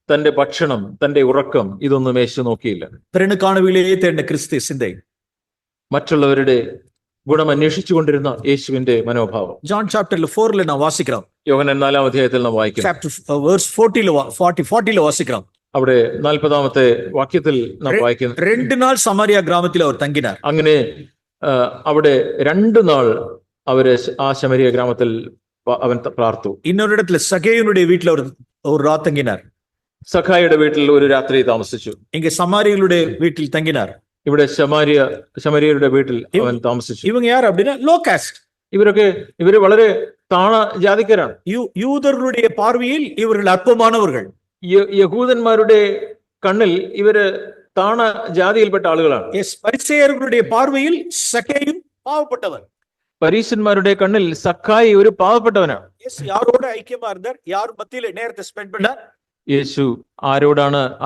തന്റെ ഭക്ഷണം, തന്റെ ഉറക്കം ഇതൊന്നും യേശു നോക്കിയില്ല. പെരുണക്കാണവിലേ തേണ്ട ക്രിസ്തു ചിന്ത. മറ്റുള്ളവരുടെ ഗുണം അന്വേഷിച്ചുകൊണ്ടിരുന്ന യേശുവിന്റെ മനോഭാവം ജോൺ ചാപ്റ്റർ 4 നാം വാസിக்கிறோம். യോഹന്നാൻ 4-ാം അധ്യായത്തിൽ നാം വായിക്കുന്നു. ചാപ്റ്റർ വേഴ്സ് 40 വാസിக்கிறோம். അവിടെ 40-ാമത്തെ വാക്യത്തിൽ നാം വായിക്കുന്നു, 2 നാൾ സമാരിയ ഗ്രാമത്തിൽ അവർ തങ്ങിനാർ. അങ്ങനെ അവിടെ 2 നാൾ അവര് ആ ശമരിയ ഗ്രാമത്തിൽ അവൻ പാർത്തു. ഇന്നൊരിടത്തിൽ സഖേയുடைய വീട്ടിൽ അവർ രാത്രി തങ്ങിനാർ. സഖായിയുടെ വീട്ടിൽ ഒരു രാത്രി താമസിച്ചു. ഇങ്ങ സമാരിയരുടെ വീട്ടിൽ തങ്ങിനാർ. ഇവിടെ ശമരിയരുടെ വീട്ടിൽ അവൻ താമസിച്ചു. ഇവங்க யார் அப்படினா லோ காஸ்ட். ഇവര് വളരെ താണ ജാതിക്കാരാണ്. യൂതர்களுடைய பார்வையில் இவர்கள் அற்பமானவர்கள். യഹൂദന്മാരുടെ കണ്ണിൽ ഇവര് താണ ജാതിയിൽപ്പെട്ട ആളുകളാണ്. പരിസേയരുടെ பார்வையில் സഖേയും പാവപ്പെട്ടവൻ. പരീശന്മാരുടെ കണ്ണിൽ സഖായി ഒരു പാവപ്പെട്ടവനാണ്. யாரோட ஐக்கியமா இருந்தார், யார் மத்தியில நேரத்தை ஸ்பெண்ட் பண்ணார்? യേശു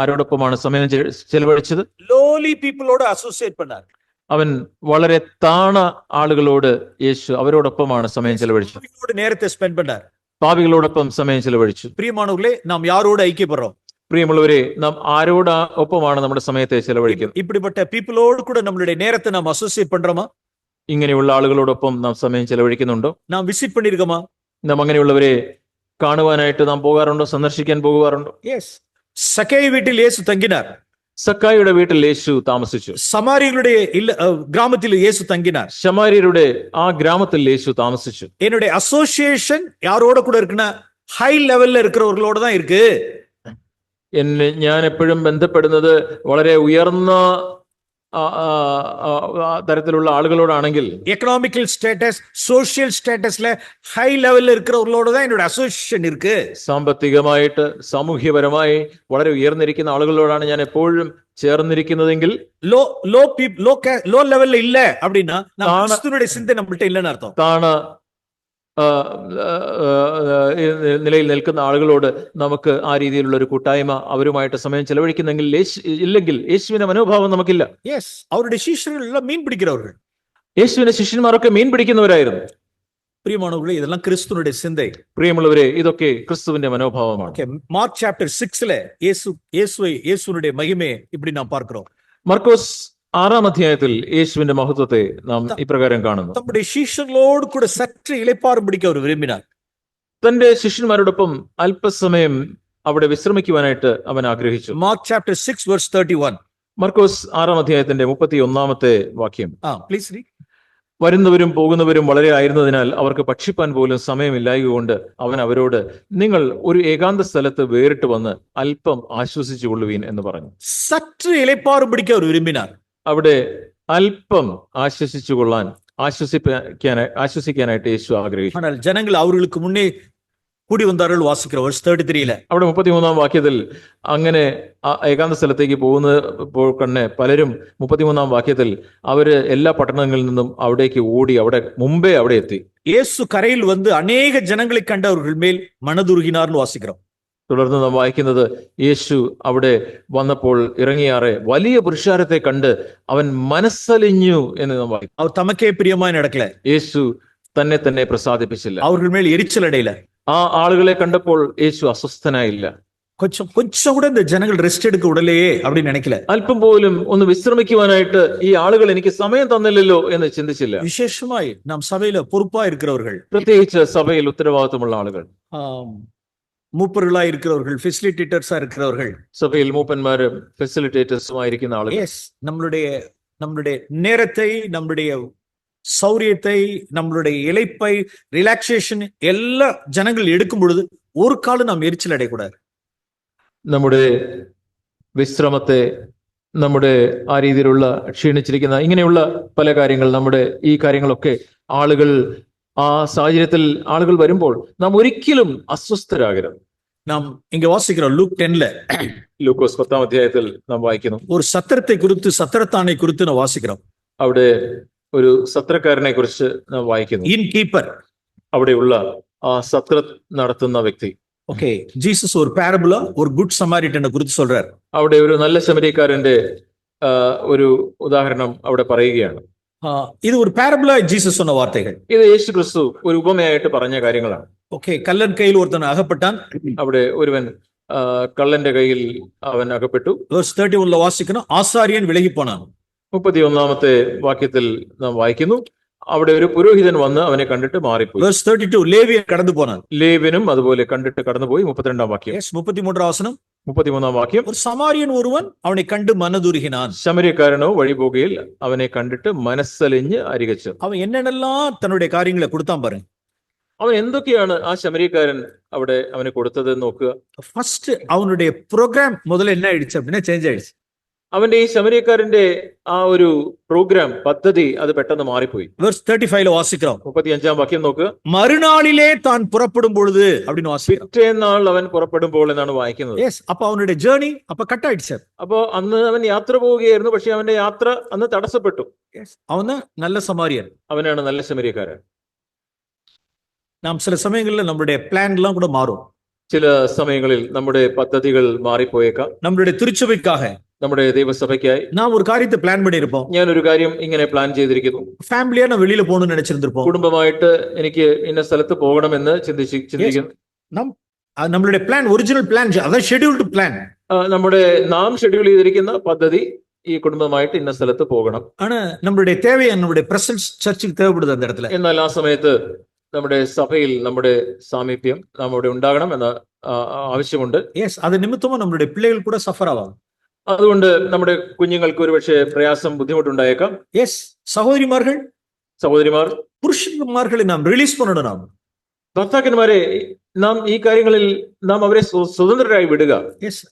ആരോടൊപ്പമാണ് സമയം ചെലവഴിച്ചത്? ലോലി പീപ്പിളോട് അസോസിയേറ്റ് பண்ணார். അവൻ വളരെ താണ ആളുകളോട് യേശു അവരോടൊപ്പമാണ് സമയം ചെലവഴിച്ചത്. നേരത്തെ സ്പെൻഡ് பண்ணார். പാപികളോടൊപ്പം സമയം ചെലവഴിച്ചു. പ്രിയമാനവர்களே, നാം யாரோட ஐக்கியப்படுறோம்? പ്രിയമുള്ളവരെ, നാം ആരോട് ഒപ്പമാണ് നമ്മുടെ സമയത്തെ ചെലവഴിക്കുന്നത്? இப்படிப்பட்ட പീപ്പിളോട് கூட நம்மளுடைய நேரத்தை நாம் அசோசியேட் பண்றோமா? ഇങ്ങനെയുള്ള ആളുകളോടൊപ്പം നാം സമയം ചെലവഴിക്കുന്നുണ്ടോ? നാം വിസിറ്റ് பண்ணிருக்கோமா? നാം അങ്ങനെയുള്ളവരെ കാണുവാനായിട്ട് നാം പോകാറുണ്ടോ? സന്ദർശിക്കാൻ പോകാറുണ്ടോ? സഖേയ് വീട്ടിൽ യേശു തങ്ങിനാർ. സക്കായിയുടെ വീട്ടിൽ യേശു താമസിച്ചു. സമാരിയരുടെ ഗ്രാമത്തിൽ യേശു തങ്ങിനാർ. ശമാരിയരുടെ ആ ഗ്രാമത്തിൽ യേശു താമസിച്ചു. என்னுடைய அசோசியேஷன் யாரோட கூட இருக்குன்னா ஹை லெவல்ல இருக்கிறவர்களோட தான் இருக்கு. ഞാൻ എപ്പോഴും ബന്ധപ്പെടുന്നത് വളരെ ഉയർന്ന തരത്തിലുള്ള ആളുകളോടാണെങ്കിൽ, എക്കണോമിക്കൽ സ്റ്റാറ്റസ്, സോഷ്യൽ സ്റ്റാറ്റസിലെ ഹൈ ലെവലിൽ இருக்கிறவர்களோட தான் என்னோட அசோசியேஷன் இருக்கு. സാമ്പത്തികമായിട്ട് സാമൂഹ്യപരമായി വളരെ ഉയർന്നിരിക്കുന്ന ആളുകളോടാണ് ഞാൻ എപ്പോഴും ചേർന്നിരിക്കുന്നതെങ്കിൽ, ലോ ലെവലിൽ ഇല്ല அப்படின்னா ക്രിസ്തുവിന്റെ ചിന്ത നമ്മൾட்ட இல்லன்னு അർത്ഥം. താണ നിലയിൽ നിൽക്കുന്ന ആളുകളോട് നമുക്ക് ആ രീതിയിലുള്ള ഒരു കൂട്ടായ്മ അവരുമായിട്ട് സമയം ചെലവഴിക്കുന്നെങ്കിൽ ഇല്ലെങ്കിൽ യേശുവിന്റെ മനോഭാവം നമുക്കില്ല. അവരുടെ ശിഷ്യர்கள் മീൻ പിടിക്കുന്നവர்கள். യേശുവിന്റെ ശിഷ്യന്മാരൊക്കെ മീൻ പിടിക്കുന്നവരായിരുന്നു. പ്രിയമാനവர்களே, ഇതെല്ലാം ക്രിസ്തുവിന്റെ ചിന്ത. പ്രിയമുള്ളവരെ, ഇതൊക്കെ ക്രിസ്തുവിന്റെ മനോഭാവമാണ്. മാർക്ക് ചാപ്റ്റർ 6 യേശുവിന്റെ മഹിമയെ இப்படி നാം பார்க்கிறோம். മർക്കോസ് 6-ാം അധ്യായത്തിൽ യേശുവിന്റെ മഹത്വത്തെ നാം ഇപ്രകാരം കാണുന്നു. നമ്മുടെ ശിഷ്യர்களோடு கூட சற்று இளைப்பாறும் பிடிக்க அவர் விரும்பினார். തന്റെ ശിഷ്യന്മാരോടൊപ്പം അല്പസമയം അവിടെ വിശ്രമിക്കുവാനായിട്ട് അവൻ ആഗ്രഹിച്ചു. Mark chapter 6 verse 31. മർക്കോസ് 6-ാം അധ്യായത്തിന്റെ 31-ാമത്തെ വാക്യം. Please read. വരുന്നവരും പോകുന്നവരും വളരെ ആയിരുന്നതിനാൽ അവർക്ക് ഭക്ഷിപ്പാൻ പോലും സമയമില്ലായകൊണ്ട് അവൻ അവരോട്, നിങ്ങൾ ഒരു ഏകാന്ത സ്ഥലത്ത് വേറിട്ട് വന്ന് അല്പം ആശ്വസിച്ചുകൊള്ളുവീൻ എന്ന് പറഞ്ഞു. സற்று இளைப்பாறும் பிடிக்க அவர் விரும்பினார். അവിടെ അല്പം ആശ്വസിക്കാനായിട്ട് യേശു ആഗ്രഹിച്ചു. ஆனால் ஜனங்கள் அவர்களுக்கு முன்னே കൂടി വന്നാர்கள். വാസിക്കറ വേഴ്സ് 33. അവിടെ 33-ാം വാക്യത്തിൽ അങ്ങനെ ഏകാന്ത സ്ഥലത്തേക്ക് പോകുമ്പോൾ തന്നെ പലരും 33-ാം വാക്യത്തിൽ അവര് എല്ലാ പട്ടണങ്ങളിൽ നിന്നും അവിടേക്ക് ഓടി അവിടെ എത്തി. യേശു കരയിൽ വന്ന് അനേക ജനങ്ങളെ കണ്ടവர்கள் മേൽ മനതുരുകിനാർന്ന് വാസിக்கிறோம். തുടർന്ന് നാം വായിക്കുന്നത്, യേശു അവിടെ വന്നപ്പോൾ ഇറങ്ങിയാറെ വലിയ പുരുഷാരത്തെ കണ്ട് അവൻ മനസ്സലിഞ്ഞു എന്ന് നാം വായിക്കും. അവർ തമക്കേ പ്രിയമായി നടക്കല. യേശു തന്നെ പ്രസാദിപ്പിച്ചില്ല. അവരുടെ മേൽ എരിച്ചിലടയില്ല. ആ ആളുകളെ കണ്ടപ്പോൾ യേശു അസ്വസ്ഥനായില്ല. கொஞ்சம் கூட இந்த ஜனங்கள் ரெஸ்ட் எடுக்க விடலையே அப்படின்னு நினைக்கல. അല്പം പോലും ഒന്ന് വിശ്രമിക്കുവാനായിട്ട് ഈ ആളുകൾ എനിക്ക് സമയം തന്നില്ലല്ലോ എന്ന് ചിന്തിച്ചില്ല. വിശേഷമായി നാം സഭയില് പൊറുപ്പാ இருக்கிறவர்கள், പ്രത്യേകിച്ച് സഭയിൽ ഉത്തരവാദിത്തമുള്ള ആളുകൾ, മൂപ്പറുകളായി இருக்கிறவர்கள், ഫെസിലിറ്റേറ്റേഴ്സാ இருக்கிறவர்கள், സഭയിൽ മൂപ്പന്മാരും ഫെസിലിറ്റേറ്റേഴ്സുമായിരിക്കുന്ന ആളുകൾ, நம்மளுடைய நேரத்தை, நம்மளுடைய சௌரியத்தை, நம்மளுடைய இளைப்பை, ரிலாக்ஸேஷன் எல்லா ஜனங்கள் எடுக்கும் பொழுது ஒரு காலம் நாம் எரிச்சல் அடையக்கூடாது. നമ്മുടെ വിശ്രമത്തെ, നമ്മുടെ ആ രീതിയിലുള്ള ക്ഷീണിച്ചിരിക്കുന്ന ഇങ്ങനെയുള്ള പല കാര്യങ്ങൾ, നമ്മുടെ ഈ കാര്യങ്ങളൊക്കെ ആളുകൾ ആ സാഹചര്യത്തിൽ ആളുകൾ വരുമ്പോൾ നാം ഒരിക്കലും അസ്വസ്ഥരാകരുത്. நாம் இங்க வாசிக்கிறோம் லூக் 10ல ലൂക്കോസ് 10-ാം അധ്യായത്തിൽ നാം വായിക്കുന്നു, ஒரு സത്രത്തെ குறித்து സത്രത്താനെ குறித்து നാം വാസിக்கிறோം. അവിടെ ഒരു സത്രക്കാരനെ കുറിച്ച് നാം വായിക്കുന്നു. ഇൻ കീപ്പർ, അവിടെയുള്ള ആ സത്ര നടത്തുന്ന വ്യക്തി. ഓക്കെ, ജീസസ് ഒരു പാരബിള ഒരു ഗുഡ് സമാരിറ്റനെ കുറിച്ച് சொல்றார். അവിടെ ഒരു നല്ല ശമരിയക്കാരന്റെ ഒരു ഉദാഹരണം അവിടെ പറയുകയാണ്. ഇത് ഒരു പാരബിള ജീസസ് சொன்ன വാർത്തകൾ. ഇത് യേശു ക്രിസ്തു ഒരു ഉപമയായിട്ട് പറഞ്ഞ കാര്യങ്ങളാണ്. ഓക്കെ, കള്ളൻ കയ്യിൽ ഒരുത്തൻ അകപ്പെട്ടാൻ, അവിടെ ഒരുവൻ കള്ളന്റെ കയ്യിൽ അവൻ അകപ്പെട്ടു. വേഴ്സ് 31 വാസിക്കണം, ആസാര്യൻ വിലകി പോനാൻ. 31-ാമത്തെ വാക്യത്തിൽ നാം വായിക്കുന്നു, അവിടെ ഒരു പുരോഹിതൻ വന്ന് അവനെ കണ്ടിട്ട് മാറിപ്പോയി. വേഴ്സ് 32 ലേവിയൻ കടന്നു പോനാൻ. ലേവ്യനും അതുപോലെ കണ്ടിട്ട് കടന്നുപോയി. 32-ാം വാക്യം. 33 വസനം. 33-ാം വാക്യം. ഒരു സമാരിയൻ ഒരുവൻ അവനെ കണ്ട് മനതുരുകിനാൻ. ശമര്യക്കാരനോ വഴി പോകുകയിൽ അവനെ കണ്ടിട്ട് മനസ്സലിഞ്ഞ് അരികച്ചു. അവൻ എന്നെല്ലാം തന്നുடைய കാര്യങ്ങളെ കൊടുത്താൻ പറയും. അവൻ എന്തൊക്കെയാണ് ആ ശമര്യക്കാരൻ അവിടെ അവന് കൊടുത്തത് നോക്കുക. ഫസ്റ്റ് അവനുடைய പ്രോഗ്രാം മുതൽ എന്നെ അടിച്ചു പിന്നെ ചേഞ്ച് ആയിடுச்சு. അവന്റെ ഈ ശമര്യക്കാരന്റെ ആ ഒരു പ്രോഗ്രാം പദ്ധതി അത് പെട്ടെന്ന് മാറിപ്പോയി. വേഴ്സ് 35 വാസിக்கிறோம். 35-ാം വാക്യം നോക്കുക. മറുനാളിലെ താൻ പുറപ്പെടും പൊഴുത് அப்படின்னு വാസിக்கிறோம். പിറ്റേന്നാൾ അവൻ പുറപ്പെടുമ്പോൾ എന്നാണ് വായിക്കുന്നത്. യെസ്, അപ്പൊ അവനുடைய ജേർണി അപ്പൊ കട്ട് ആയിடுச்சு. അപ്പോ അന്ന് അവൻ യാത്ര പോവുകയായിരുന്നു, പക്ഷെ അവന്റെ യാത്ര അന്ന് തടസ്സപ്പെട്ടു. അവന് നല്ല സമാരിയൻ, അവനാണ് നല്ല ശമര്യക്കാരൻ. നാം ചില സമയങ്ങളിൽ നമ്മുടെ പ്ലാൻ എല്ലാം കൂടെ മാറും. ചില സമയങ്ങളിൽ നമ്മുടെ പദ്ധതികൾ മാറിപ്പോയേക്കാം. നമ്മുടെ തിരുച്ചഭയ്ക്കാக, നമ്മുടെ ദൈവസഭയ്ക്കായി നാം ഒരു കാര്യത്തെ പ്ലാൻ பண்ணியிருப்போம். ഞാൻ ഒരു കാര്യം ഇങ്ങനെ പ്ലാൻ ചെയ്തിരിക്കുന്നു. ഫാമിലിയാ நான் வெளியில போகணும்னு நினைச்சிருந்திருப்போம். കുടുംബമായിട്ട് എനിക്ക് ഇന്ന സ്ഥലത്ത് പോകണമെന്ന് ചിന്തിക്കുന്നു. നമ്മളുടെ പ്ലാൻ ഒറിജിനൽ പ്ലാൻ, അതായത് ഷെഡ്യൂൾഡ് പ്ലാൻ. നമ്മുടെ നാം ഷെഡ്യൂൾ ചെയ്തിരിക്കുന്ന പദ്ധതി ഈ കുടുംബമായിട്ട് ഇന്ന സ്ഥലത്ത് പോകണം. ആണ് നമ്മളുടെ தேவை, நம்மளுடைய பிரசன்ஸ் சர்ச்சுக்கு தேவைப்படுது அந்த இடத்துல. എന്നാൽ ആ സമയത്ത് നമ്മുടെ സഭയിൽ നമ്മുടെ സാമീപ്യം നാം അവിടെ ഉണ്ടാകണം എന്ന ആവശ്യമുണ്ട്. യെസ്, അത് നിമിത്തമോ നമ്മുടെ പിള്ളേകൾ കൂടെ സഫർ ആവാം. അതുകൊണ്ട് നമ്മുടെ കുഞ്ഞുങ്ങൾക്ക് ഒരുപക്ഷെ പ്രയാസം, ബുദ്ധിമുട്ടുണ്ടായേക്കാം. യെസ്, സഹോദരിമാർ പുരുഷന്മാർകളെ നാം റിലീസ് பண்ணணும். നാം ഭർത്താക്കന്മാരെ നാം ഈ കാര്യങ്ങളിൽ നാം അവരെ സ്വതന്ത്രരായി വിടുക. യെസ്,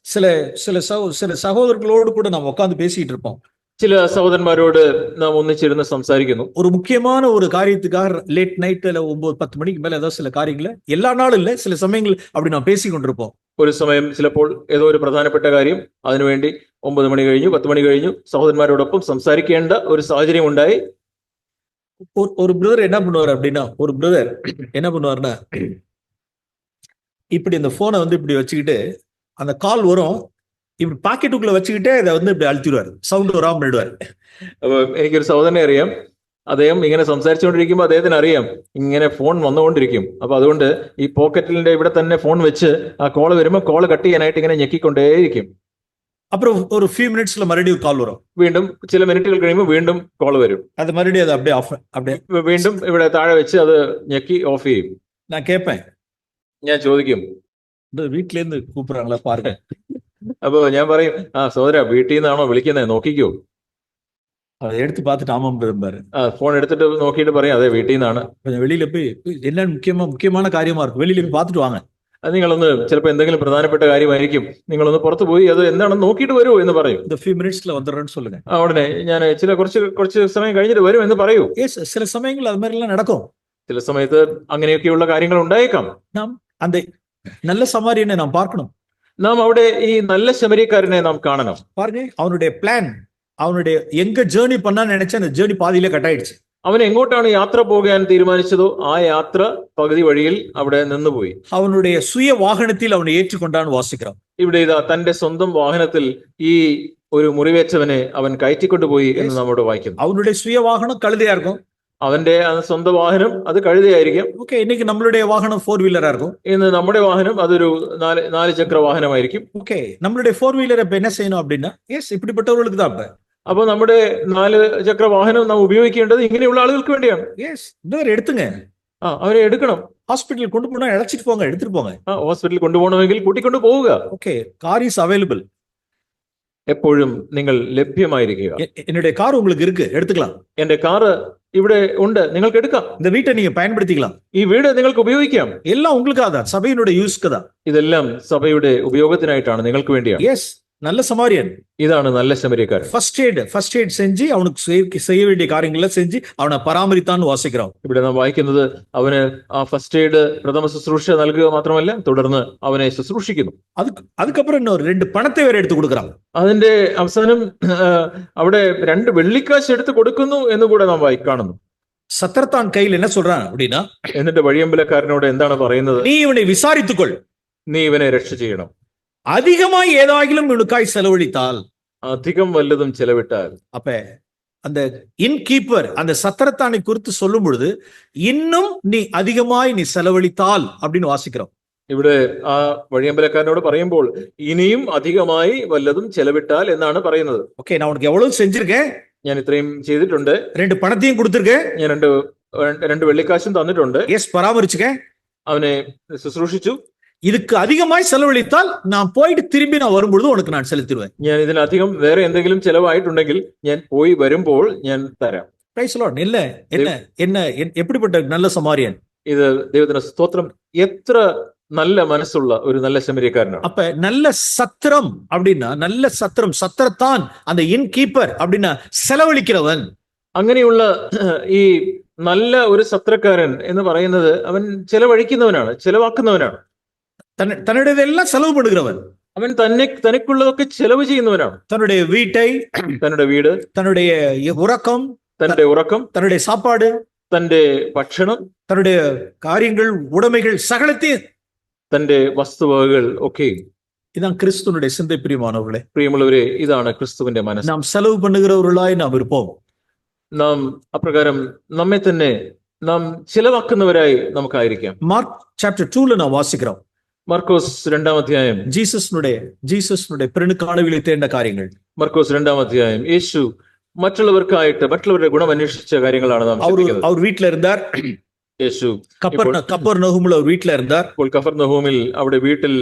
ചില സഹോദരങ്ങളോട് കൂടെ നാം ഉட்கார்ந்து பேசிட்டு இருப்போம். ചില സഹോദരന്മാരോട് നാം ഒന്നിച്ചിരുന്ന് സംസാരിക്കുന്നു. ஒரு முக்கியமான ஒரு காரியத்துக்காக லேட் நைட்ல 9-10 மணிக்கு மேல ஏதாவது சில காரியங்களை, எல்லா நாளும் இல்ல, சில சமயங்கள் அப்படி நாம் பேசி கொண்டிருப்போம். ഒരു സമയം ചിലപ്പോൾ ഏതോ ഒരു പ്രധാനപ്പെട്ട കാര്യം, അതിനുവേണ്ടി 9 മണി കഴിഞ്ഞു, 10 മണി കഴിഞ്ഞു, സഹോദരന്മാരോടൊപ്പം സംസാരിക്കേണ്ട ഒരു സാഹചര്യം ഉണ്ടായി. ஒரு பிரதர் என்ன பண்ணுவார் அப்படின்னா, ஒரு பிரதர் என்ன பண்ணுவார்னா, இப்படி அந்த போனை வந்து இப்படி வச்சுக்கிட்டு அந்த கால் வரும், இப்படி பாக்கெட்டுக்குள்ள வச்சுக்கிட்டே அதை வந்து இப்படி அழுத்திடுவார், സൗണ്ട് വരാൻ பண்ணிடுவார். അപ്പൊ എനിക്കൊരു സഹോദരനെ അറിയാം. അദ്ദേഹം ഇങ്ങനെ സംസാരിച്ചുകൊണ്ടിരിക്കുമ്പോൾ അദ്ദേഹത്തിന് അറിയാം ഇങ്ങനെ ഫോൺ വന്നുകൊണ്ടിരിക്കും. അപ്പൊ അതുകൊണ്ട് ഈ പോക്കറ്റിന്റെ ഇവിടെ തന്നെ ഫോൺ വെച്ച് ആ കോള് വരുമ്പോൾ കോള് കട്ട് ചെയ്യാനായിട്ട് ഇങ്ങനെ ഞെക്കിക്കൊണ്ടേയിരിക്കും. அப்புறம் ஒரு few minutesல மறுபடியும் கால் வரும். വീണ്ടും ചില മിനിറ്റുകൾ കഴിയുമ്പോൾ വീണ്ടും കോള് വരും. அது மறுபடியும் அது அப்படியே ஆஃப், அப்படியே വീണ്ടും ഇവിടെ താഴെ വെച്ച് അത് ഞെക്കി ഓഫ് ചെയ്യും. நான் கேட்பேன், ഞാൻ ചോദിക്കും, வீட்ல இருந்து கூப்பிடுறாங்களா பாருங்க. അപ്പൊ ഞാൻ പറയും, സഹോദര വീട്ടിൽ നിന്നാണോ വിളിക്കുന്നത്, നോക്കിക്കോ. அதை எடுத்து பார்த்துட்டு ஆமாம் பாரு. ഫോൺ എടുത്തിട്ട് നോക്കിയിട്ട് പറയും, അതെ വീട്ടിൽ നിന്നാണ്. கொஞ்சம் வெளியில போய் என்ன முக்கியமான காரியமா இருக்கும், வெளியில போய் பார்த்துட்டு வாங்க. അത് നിങ്ങളൊന്ന്, ചിലപ്പോൾ എന്തെങ്കിലും പ്രധാനപ്പെട്ട കാര്യമായിരിക്കും, നിങ്ങളൊന്ന് പുറത്തു പോയി അത് എന്താണെന്ന് നോക്കിയിട്ട് വരൂ എന്ന് പറയും. இந்த few minutesல வந்துடுறேன்னு சொல்லுங்க. ഉടനെ ഞാൻ കുറച്ച് സമയം കഴിഞ്ഞിട്ട് വരും എന്ന് പറയൂ. യെസ്, ചില സമയങ്ങളിൽ അത് மாதிரி எல்லாம் நடக்கும். ചില സമയത്ത് അങ്ങനെയൊക്കെയുള്ള കാര്യങ്ങൾ ഉണ്ടായേക്കാം. നാം அந்த நல்ல சமாரியனை நாம் பார்க்கணும். നാം അവിടെ ഈ നല്ല ശമരിയക്കാരനെ നാം കാണണം. பாருங்க, அவனுடைய பிளான், அவனுடைய எங்க ஜேர்னி பண்ணான்னு நினைச்ச அந்த ஜேர்னி பாதியிலே கட் ஆயிடுச்சு. അവൻ എങ്ങോട്ടാണ് യാത്ര പോകാൻ തീരുമാനിച്ചതോ ആ യാത്ര പകുതി വഴിയിൽ അവിടെ നിന്നുപോയി. அவனுடைய சுய வாகனத்தில் அவனை ஏற்றுக்கொண்டான்னு வாசிக்கிறோம். ഇവിടെ ഇതാ തന്റെ സ്വന്തം വാഹനത്തിൽ ഈ ഒരു മുറിവേറ്റവനെ അവൻ കയറ്റിക്കൊണ്ടുപോയി എന്ന് നമ്മോട് വായിക്കുന്നു. அவனுடைய சுய வாகனம் கழுதையா இருக்கும். അവന്റെ സ്വന്തം വാഹനം അത് കഴുതയായിരിക്കും. ஓகே, இன்னைக்கு நம்மளுடைய வாகனம் 4 வீலரா இருக்கும். ഇന്ന് നമ്മുടെ വാഹനം അതൊരു 4 ചക്ര വാഹനമായിരിക്കും. ஓகே, நம்மளுடைய 4 வீலர் இப்ப என்ன செய்யணும் அப்படின்னா, எஸ் இப்படிப்பட்டவர்களுக்கு தான். അപ്പൊ നമ്മുടെ 4 ചക്ര വാഹനം നാം ഉപയോഗിക്കേണ്ടത് ഇങ്ങനെയുള്ള ആളുകൾക്ക് വേണ്ടിയാണ്. യെസ്, ഇവരെ എടുത്തുங்க, അവരെ എടുക്കണം. ഹോസ്പിറ്റലിൽ കൊണ്ടുപോകണം, അழைച്ചിട്ട് പോங்க, എടുത്തിട്ട് പോங்க. ഹോസ്പിറ്റലിൽ കൊണ്ടുപോകണമെങ്കിൽ കൂട്ടിക്കൊണ്ട് പോവുക. Okay, car is available. എപ്പോഴും നിങ്ങൾ ലഭ്യമായിരിക്കുക. என்னுடைய கார் உங்களுக்கு இருக்கு, எடுத்துக்கலாம். എന്റെ കാറ് ഇവിടെ ഉണ്ട്, നിങ്ങൾക്ക് എടുക്കാം. இந்த வீட்டை நீங்க பயன்படுத்திக்கலாம். ഈ വീട് നിങ്ങൾക്ക് ഉപയോഗിക്കാം. എല്ലാം ഉங்களுக்காக தான், സഭയുടെ യൂസ്ക്ക് தான். ഇതെല്ലാം സഭയുടെ ഉപയോഗത്തിനായിട്ടാണ്, നിങ്ങൾക്ക് വേണ്ടിയാണ്. യെസ്, நல்ல சமாரியன் ഇതാണ് നല്ല ശമരിയക്കാരൻ. ஃபர்ஸ்ட் எய்ட் செஞ்சு அவனுக்கு செய்ய வேண்டிய காரியங்களை செஞ்சு அவனை பராமரித்தான்னு வாசிக்கிறோம். ഇവിടെ നാം വായിക്കുന്നത് അവന് ആ ഫസ്റ്റ് എയ്ഡ് പ്രഥമ ശുശ്രൂഷ നൽകുക മാത്രമല്ല, തുടർന്ന് അവനെ ശുശ്രൂഷിക്കുന്നു. அதுக்கப்புறம் இன்னொரு 2 പണത്തെ വേറെ എടുത്തു കൊടുക്കണം. അതിന്റെ അവസാനം അവിടെ 2 വെള്ളിക്കാശ് എടുത്ത് കൊടുക്കുന്നു എന്ന് കൂടെ നാം കാണുന്നു. சத்திரத்தான் கையில் என்ன சொல்றான் அப்படின்னா, എന്നിട്ട് വഴിയമ്പലക്കാരനോട് എന്താണ് പറയുന്നത്? നീ ഇവനെ വിസാരിത്തുകൊள், നീ ഇവനെ രക്ഷ ചെയ്യണം. அதிகமாய் ஏதாகிலும் இவனுக்காய் செலவழித்தால், അധികം വല്ലതും ചെലവിട്ടാൽ. அப்ப அந்த இன்கீப்பர் அந்த சத்திரத்தானை குறித்து சொல்லும் பொழுது இன்னும் நீ அதிகமாய் நீ செலவழித்தால் அப்படின்னு வாசிக்கிறோம். ഇവിടെ ആ വഴിയമ്പലക്കാരനോട് പറയുമ്പോൾ ഇനിയും അധികമായി വല്ലതും ചെലവിട്ടാൽ എന്നാണ് പറയുന്നത്. ஓகே, நான் உனக்கு எவ்வளவு செஞ்சிருக்கேன், ഞാൻ ഇത്രയും ചെയ്തിട്ടുണ്ട്, 2 பணத்தையும் கொடுத்திருக்கேன், ഞാൻ രണ്ട് വെള്ളിക്കാശും തന്നിട്ടുണ്ട്, எஸ் பராமரிச்சுக்க, അവനെ ശുശ്രൂഷിച്ചു, இதுக்கு அதிகமாய் செலவழித்தால் நான் போயிட்டு திரும்பி நான் வரும்பொழுது உனக்கு நான் செலுத்திடுவேன். ഞാൻ ഇതിനധികം വേറെ എന്തെങ്കിലും ചെലവായിട്ടുണ്ടെങ്കിൽ ഞാൻ പോയി വരുമ്പോൾ ഞാൻ തരാം. Praise Lord. இல்ல என்ன என்ன எப்படிப்பட்ட நல்ல சமாரியன். ഇത് ദൈവത്തിന് സ്തോത്രം. എത്ര നല്ല മനസ്സുള്ള ഒരു നല്ല ശമരിയക്കാരനാണ്. அப்ப நல்ல சத்திரம் அப்படின்னா, நல்ல சத்திரம், சத்திரத்தான் அந்த இன்கீப்பர் அப்படின்னா செலவழிக்கிறவன். അങ്ങനെയുള്ള ഈ നല്ല ഒരു സത്രക്കാരൻ എന്ന് പറയുന്നത് അവൻ ചെലവഴിക്കുന്നവനാണ്, ചെലവാക്കുന്നവനാണ്. தன்னுடையதெல்லாம் செலவு பண்ணுகிறவன். അവൻ തനിക്കുള്ളതൊക്കെ ചെലവ് ചെയ്യുന്നവനാണ്. தன்னுடைய வீட்டை, തന്റെ വീട്, தன்னுடைய உறக்கம், തന്റെ ഉറക്കം, தன்னுடைய சாப்பாடு, തന്റെ ഭക്ഷണം, தன்னுடைய காரியங்கள், உடைமைகள் சகலத்தையும், തന്റെ വസ്തുവകകൾ ഒക്കെ. இதான் கிறிஸ்துவனுடைய சிந்தை. பிரியமானவர்களே, പ്രിയമുള്ളവരെ, ഇതാണ് ക്രിസ്തുവിന്റെ മനസ്സ്. நாம் செலவு பண்ணுகிறவர்களாய் நாம் இருப்போம். നാം അപ്രകാരം നമ്മെ തന്നെ നാം ചിലവാക്കുന്നവരായി നമുക്കായിരിക്കാം. மார்க் சாப்டர் 2ல நாம் வாசிக்கிறோம். മർക്കോസ് 2-ാം അധ്യായം. ജീസസിനുடைய പെരുന്നാളിലെ തേണ്ട കാര്യങ്ങൾ. മർക്കോസ് 2-ാം അധ്യായം. യേശു മറ്റുള്ളവർക്കായിട്ട് മറ്റുള്ളവരുടെ ഗുണം അന്വേഷിച്ച കാര്യങ്ങളാണ് നാം ചിന്തിക്കുന്നത്. அவர் வீட்ல இருந்தார். യേശു கப்பர்நகூம்ல அவர் வீட்ல இருந்தார். ഇപ്പോൾ കഫർനഹൂമിൽ അവിടെ വീട്ടിൽ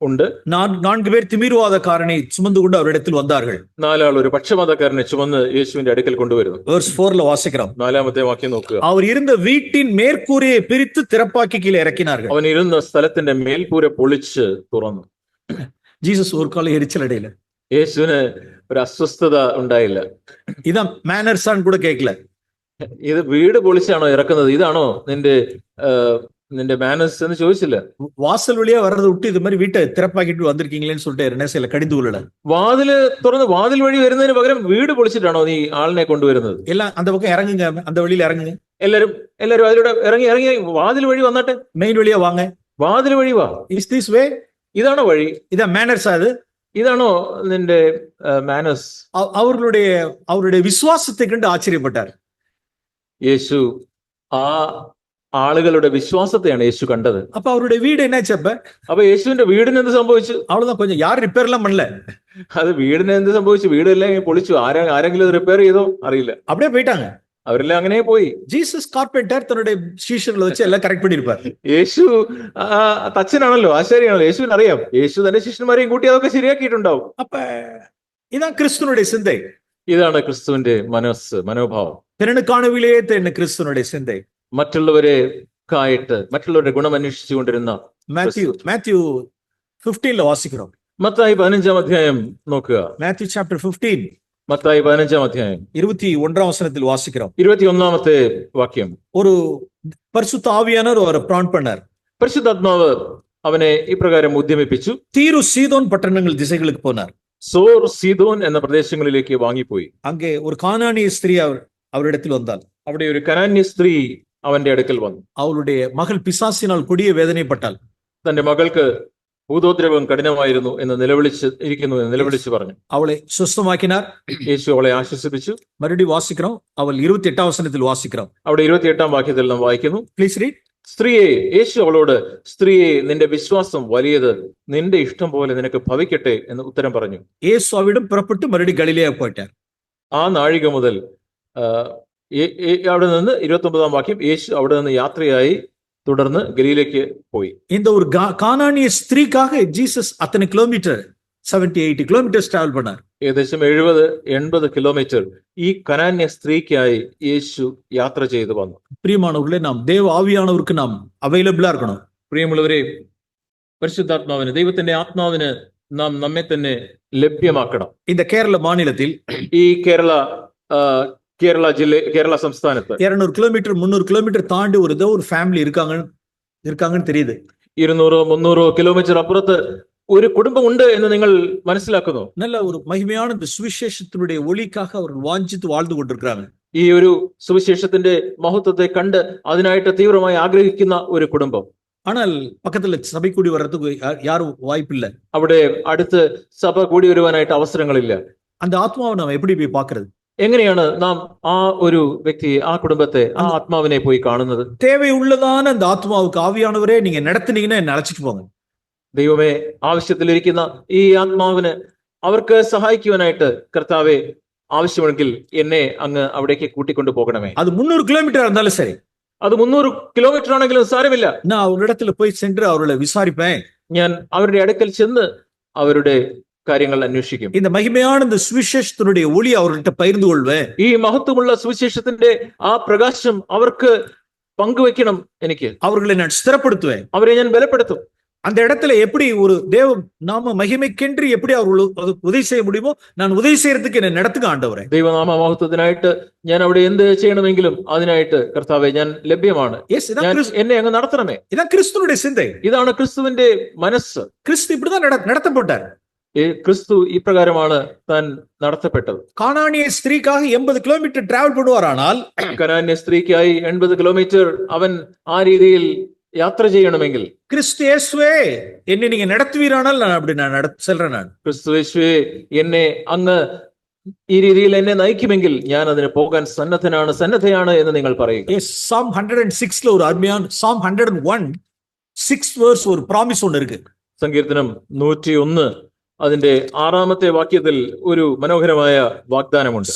ഉണ്ട്. 4 பேர் திமிர்வாதக்காரனை சுமந்து கொண்டு அவரிடத்தில் வந்தார்கள். 4 ആൾ ഒരു പക്ഷപാതക്കാരനെ ചുമന്ന് യേശുവിന്റെ അടുക്കൽ കൊണ്ടുവരുന്നു. വേഴ്സ് 4ல വാസിக்கிறோம். 4-ാമത്തെ വാക്യം നോക്കുക. அவர் இருந்த வீட்டின் மேற்கூரையை பிரித்து திறப்பாக்கி கீழே இறக்கினார்கள். അവൻ ഇരുന്ന സ്ഥലത്തിന്റെ മേൽക്കൂര പൊളിച്ച് തുറന്നു. ജീസസ് ഒരു കാലം എരിച്ചൽ അടയില്ല. യേശുവിന് ഒരു അസ്വസ്ഥത ഉണ്ടായില്ല. ഇതാ മാനേഴ്സ് ആണ് കൂടെ കേൾക്കല. ഇത് വീട് പൊളിച്ചാണോ ഇറക്കുന്നത്, ഇതാണോ നിന്റെ മാനേഴ്സ് എന്ന് ചോദിച്ചില്ല. വാസൽ വഴിയാ വരണത് വിട്ട് ഇത് மாதிரி വീട്ടെ തിരപ്പാക്കിട്ട് വന്നിരിക്കീங்களேன்னு சொல்லிட்டு രനേസല കടിந்து കൊള്ളല. വാതില് തുറന്ന് വാതിൽ വഴി വരുന്നതിന് പകരം വീട് പൊളിച്ചിട്ടാണോ നീ ആളിനെ കൊണ്ടുവരുന്നത്? എല്ലാം அந்த பக்கம் இறங்குங்க, அந்த வழியில இறங்குங்க. എല്ലാരും അതിലൂടെ ഇറങ്ങി വാതിൽ വഴി വന്നാട്ടെ. മെയിൻ വഴിയാ വാങ്ങ, വാതിൽ വഴി വാ. Is this way? ഇതാണോ വഴി? ഇതാ മാനേഴ്സ്. അത് ഇതാണോ നിന്റെ മാനേഴ്സ്? അവരുടെ വിശ്വാസത്തെ കണ്ട് ആശ്ചര്യപ്പെട്ടാർ. യേശു ആ ആളുകളുടെ വിശ്വാസത്തെയാണ് യേശു കണ്ടത്. അപ്പൊ അവരുടെ വീട് എന്നാച്ചപ്പ, അപ്പൊ യേശുവിന്റെ വീടിന് എന്ത് സംഭവിച്ചു? അவ்வளவுதான், கொஞ்சம் யார் ரிப்பேர் எல்லாம் பண்ணல. അത് വീടിന് എന്ത് സംഭവിച്ചു? വീടെല്ലാം പൊളിച്ചു. ആരെങ്കിലും റിപ്പയർ ചെയ്തോ അറിയില്ല. அப்படியே போயிட்டாங்க. അവരെല്ലാം അങ്ങനെ പോയി. ജീസസ് കാർപെന്റർ തன்னுடைய ശിഷ്യர்களை വെച്ച് എല്ലാം കറക്റ്റ് பண்ணிருப்பார். യേശു തച്ചനാണല്ലോ, ആശാരിയാണല്ലോ. യേശുവിന് അറിയാം. യേശു തന്റെ ശിഷ്യന്മാരെയും കൂട്ടി അതൊക്കെ ശരിയാക്കിയിട്ടുണ്ടാവും. അപ്പ ഇതാ ക്രിസ്തുവിന്റെ ചിന്ത. ഇതാണ് ക്രിസ്തുവിന്റെ മനോഭാവം. തിരഞ്ഞെടുക്കാണവിലേ തന്നെ ക്രിസ്തുവിന്റെ ചിന്ത. മറ്റുള്ളവരുടെ ഗുണം അന്വേഷിച്ചുകൊണ്ടിരുന്ന മാത്യു 15ல വാസിக்கிறோம். മത്തായി 15-ാം അധ്യായം നോക്കുക. മാത്യു ചാപ്റ്റർ 15, മത്തായി 15-ാം അധ്യായം 21-ാം വചനത്തിൽ വാസിக்கிறோம். 21-ാമത്തെ വാക്യം. ഒരു പരിശുദ്ധ ആവിയാനവർ അവരെ പ്രോൺ பண்ணார். പരിശുദ്ധാത്മാവ് അവനെ ഇപ്രകാരം ഉദ്യമിപ്പിച്ചു. തീരു സീദോൻ പട്ടണങ്ങൾ ദിശകളിലേക്ക് പോനാർ. സോർ, സീദോൻ എന്ന പ്രദേശങ്ങളിലേക്ക് വാങ്ങിപ്പോയി. അங்கே ഒരു കാനാനിയ സ്ത്രീ അവരിടത്തിൽ വന്നാൽ, അവിടെ ഒരു കനാന്യ സ്ത്രീ അവന്റെ അടുക്കൽ വന്നു. അവളുടെ മകൾ പിശാസിനാൽ കൊടിയ വേദനപ്പെട്ടാൽ, തന്റെ മകൾക്ക് ഭൂതോദ്രവം കഠിനമായിരുന്നു എന്ന് നിലവിളിച്ച് പറഞ്ഞു. അവളെ സ്വസ്ഥമാക്കിനാർ. യേശു അവളെ ആശ്വസിപ്പിച്ചു. മറുപടി വാസിக்கிறோம். അവൾ 28-ാം വചനത്തിൽ വാസിக்கிறோം. അവിടെ 28-ാം വാക്യത്തിൽ നാം വായിക്കുന്നു. Please read. സ്ത്രീയെ, യേശു അവളോട്, സ്ത്രീയെ, നിന്റെ വിശ്വാസം വലിയത്, നിന്റെ ഇഷ്ടം പോലെ നിനക്ക് ഭവിക്കട്ടെ എന്ന് ഉത്തരം പറഞ്ഞു. യേശു അവിടം പുറപ്പെട്ടു മറുപടി ഗലീലയ പോയിട്ടാർ. ആ നാഴിക മുതൽ അവിടെ നിന്ന് 29-ാം വാക്യം, യേശു അവിടെ നിന്ന് യാത്രയായി തുടർന്ന് ഗലീലയ്ക്ക് പോയി. இந்த ஒரு கானானிய ஸ்திரீக்காக ஜீசஸ் அத்தனை கிலோமீட்டர் 70-80 கிலோமீட்டர்ஸ் டிராவல் பண்ணார். ഏകദേശം 70-80 കിലോമീറ്റർ ഈ കനാന്യ സ്ത്രീക്കായി യേശു യാത്ര ചെയ്തു വന്നു. പ്രിയമാനവர்களே, നാം ദേവ ആവിയാനവർക്ക് നാം അവൈലബിളാ இருக்கணும். പ്രിയമുള്ളവരെ, പരിശുദ്ധാത്മാവിന്, ദൈവത്തിന്റെ ആത്മാവിന് നാം നമ്മെ തന്നെ ലഭ്യമാക്കണം. இந்த കേരള മാநிலത്തിൽ ഈ കേരള സംസ്ഥാനത്ത് 200 കിലോമീറ്റർ 300 കിലോമീറ്റർ താണ്ടി ഒരു ഫാമിലി இருக்காங்கன்னு தெரியுது. 200-300 കിലോമീറ്റർ അപ്പുറത്ത് ഒരു കുടുംബമുണ്ട് എന്ന് നിങ്ങൾ മനസ്സിലാക്കുന്നു. நல்ல ஒரு மகிமையான இந்த சுவிசேஷத்தினுடைய ஒளிக்காக அவர்கள் வாஞ்சித்து வாழ்ந்து கொண்டிருக்கிறாங்க. ഈ ഒരു സുവിശേഷത്തിന്റെ മഹത്വത്തെ കണ്ട് അതിനായിട്ട് തീവ്രമായി ആഗ്രഹിക്കുന്ന ഒരു കുടുംബം. ஆனால் பக்கத்துல சபை கூடி வர்றதுக்கு யாரும் வாய்ப்பு இல்ல. അവിടെ അടുത്ത് സഭ കൂടി വരുവാനായിട്ട് അവസരങ്ങളില്ല. அந்த ஆத்மாவை நாம எப்படி போய் பார்க்கிறது? എങ്ങനെയാണ് നാം ആ ഒരു വ്യക്തിയെ, ആ കുടുംബത്തെ, ആ ആത്മാവിനെ പോയി കാണുന്നത്? தேவை உள்ளதான அந்த ஆத்மாவுக்கு ஆவியானவரே நீங்க நடத்துனீங்கன்னா என்ன அழைச்சிட்டு போங்க. ദൈവമേ, ആവശ്യത്തിലിരിക്കുന്ന ഈ ആത്മാവിന് അവർക്ക് സഹായിക്കുവാനായിട്ട് കർത്താവെ, ആവശ്യമെങ്കിൽ എന്നെ അങ്ങ് അവിടേക്ക് കൂട്ടിക്കൊണ്ടു പോകണമേ. அது 300 கிலோமீட்டர் இருந்தாலும் சரி, അത് 300 കിലോമീറ്റർ ആണെങ്കിലും സാരമില്ല. நான் ஒரு இடத்துல போய் சென்று அவர்களை விசாரிப்பேன். ഞാൻ അവരുടെ അടുക്കൽ ചെന്ന് അവരുടെ കാര്യങ്ങൾ അന്വേഷിക്കും. இந்த மகிமையான இந்த சுவிசேஷத்தினுடைய ஒளி அவர்கிட்ட பகிர்ந்து கொள்வேன். ഈ മഹത്വമുള്ള സുവിശേഷത്തിന്റെ ആ പ്രകാശം അവർക്ക് പങ്കുവെക്കണം. എനിക്ക് அவர்களை நான் ஸ்திரப்படுத்துவேன். അവരെ ഞാൻ ബലപ്പെടുത്തും. அந்த இடத்துல எப்படி ஒரு தேவ நாம மகிமைக்கென்று எப்படி அவர்களுக்கு உதவி செய்ய முடியுமோ நான் உதவி செய்யறதுக்கு என்ன நடத்துക ஆண்டவரே. ദൈവനാമ മഹത്വത്തിനായിട്ട് ഞാൻ അവിടെ എന്ത് ചെയ്യണമെങ്കിലും അതിനായിട്ട് കർത്താവെ ഞാൻ ലഭ്യമാണ്. എന്നെ അങ്ങ് നടത്തണമേ. இதான் கிறிஸ்துவினுடைய சிந்தை. ഇതാണ് ക്രിസ്തുവിന്റെ മനസ്സ്. கிறிஸ்து இப்படிதான் நடத்தப்பட்டார். ക്രിസ്തു ഇപ്രകാരമാണ് താൻ നടത്തപ്പെട്ടത്. கானானிய ஸ்திரீக்காக 80 கிலோமீட்டர் டிராவல் பண்ணுவாரானால், കനാന്യ സ്ത്രീക്കായി 80 കിലോമീറ്റർ അവൻ ആ രീതിയിൽ യാത്ര ചെയ്യണമെങ്കിൽ, கிறிஸ்து இயேசுவே என்னை நீங்க நடத்துவீரானால் நான் அப்படி செல்றேன். ക്രിസ്തു യേശുവേ എന്നെ അങ്ങ് ഈ രീതിയിൽ എന്നെ നയിക്കുമെങ്കിൽ ഞാൻ അതിന് പോകാൻ സന്നദ്ധയാണ് എന്ന് നിങ്ങൾ പറയുക. Psalm 106ல ஒரு அருமையான Psalm 101 6 verse ஒரு promise ஒன்னு இருக்கு. സങ്കീർത്തനം 101 അതിന്റെ 6ാമത്തെ വാക്യത്തിൽ ഒരു മനോഹരമായ വാഗ്ദാനമുണ്ട്.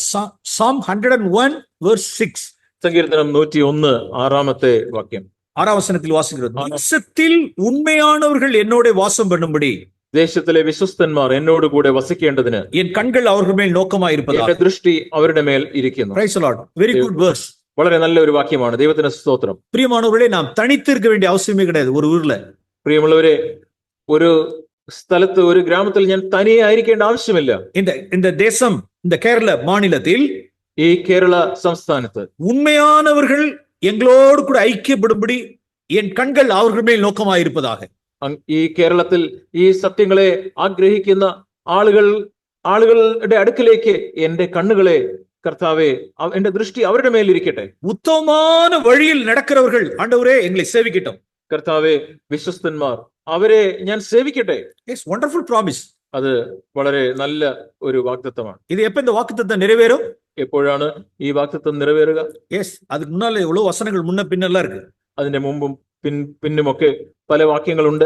Psalm 101 verse 6. സങ്കീർത്തനം 101 6ാമത്തെ വാക്യം. 6ാം വചനത്തിൽ വാസിക്കുന്നത്, ദേശത്തിൽ ഉണ്മയാனவர்கள் എന്നോട് വാസം பண்ணும்படி, ദേശത്തിലെ വിശ്വസ്തന്മാർ എന്നോട് കൂടെ വസിക്കേണ്ടതിന് என் கண்கள் அவர்கள் மேல் நோக்கமாயிருப்பதாக. എന്റെ ദൃഷ്ടി അവരുടെ മേൽ ഇരിക്കുന്നു. Praise the Lord. Very good verse. വളരെ നല്ല ഒരു വാക്യമാണ്. ദൈവത്തിന് സ്തോത്രം. பிரியமானவர்களே, நாம் தனித்து இருக்க வேண்டிய அவசியமே கிடையாது. ஒரு ஊர்ல, പ്രിയമുള്ളവരെ, ഒരു സ്ഥലത്ത്, ഒരു ഗ്രാമത്തിൽ ഞാൻ തനിയെ ആയിരിക്കേണ്ട ആവശ്യമില്ല. இந்த தேசம், இந்த கேரள மாநிலத்தில், ഈ കേരള സംസ്ഥാനത്ത് உண்மையானவர்கள் எங்களோடு கூட ஐக்கியப்படும்படி என் கண்கள் அவர்கள் மேல் நோக்கமாயிருப்பதாக. ഈ കേരളത്തിൽ ഈ സത്യങ്ങളെ ആഗ്രഹിക്കുന്ന ആളുകളുടെ അടുക്കിലേക്ക് എന്റെ കണ്ണുകളെ കർത്താവെ, എന്റെ ദൃഷ്ടി അവരുടെ മേലിരിക്കട്ടെ. ഉത്തമமான വഴിയിൽ നടക്കുന്നവர்கள் ആண்டവരേ എങ്ങളെ സേവിക്കട്ടെ. കർത്താവെ, വിശ്വസ്തന്മാർ അവരെ ഞാൻ സേവിക്കട്ടെ. Wonderful promise. അത് വളരെ നല്ല ഒരു വാഗ്ദത്തമാണ്. ഇത് എപ്പോ இந்த வாக்குத்தத்தம் நிறைவேறும்? എപ്പോഴാണ് ഈ വാഗ്ദത്തം നിറവേറുക? அதுக்கு முன்னால எவ்வளவு வசனங்கள் முன்ன பின்னெல்லாம் இருக்கு. അതിന്റെ മുമ്പും പിന്നുമൊക്കെ പല വാക്യങ്ങളുണ്ട്.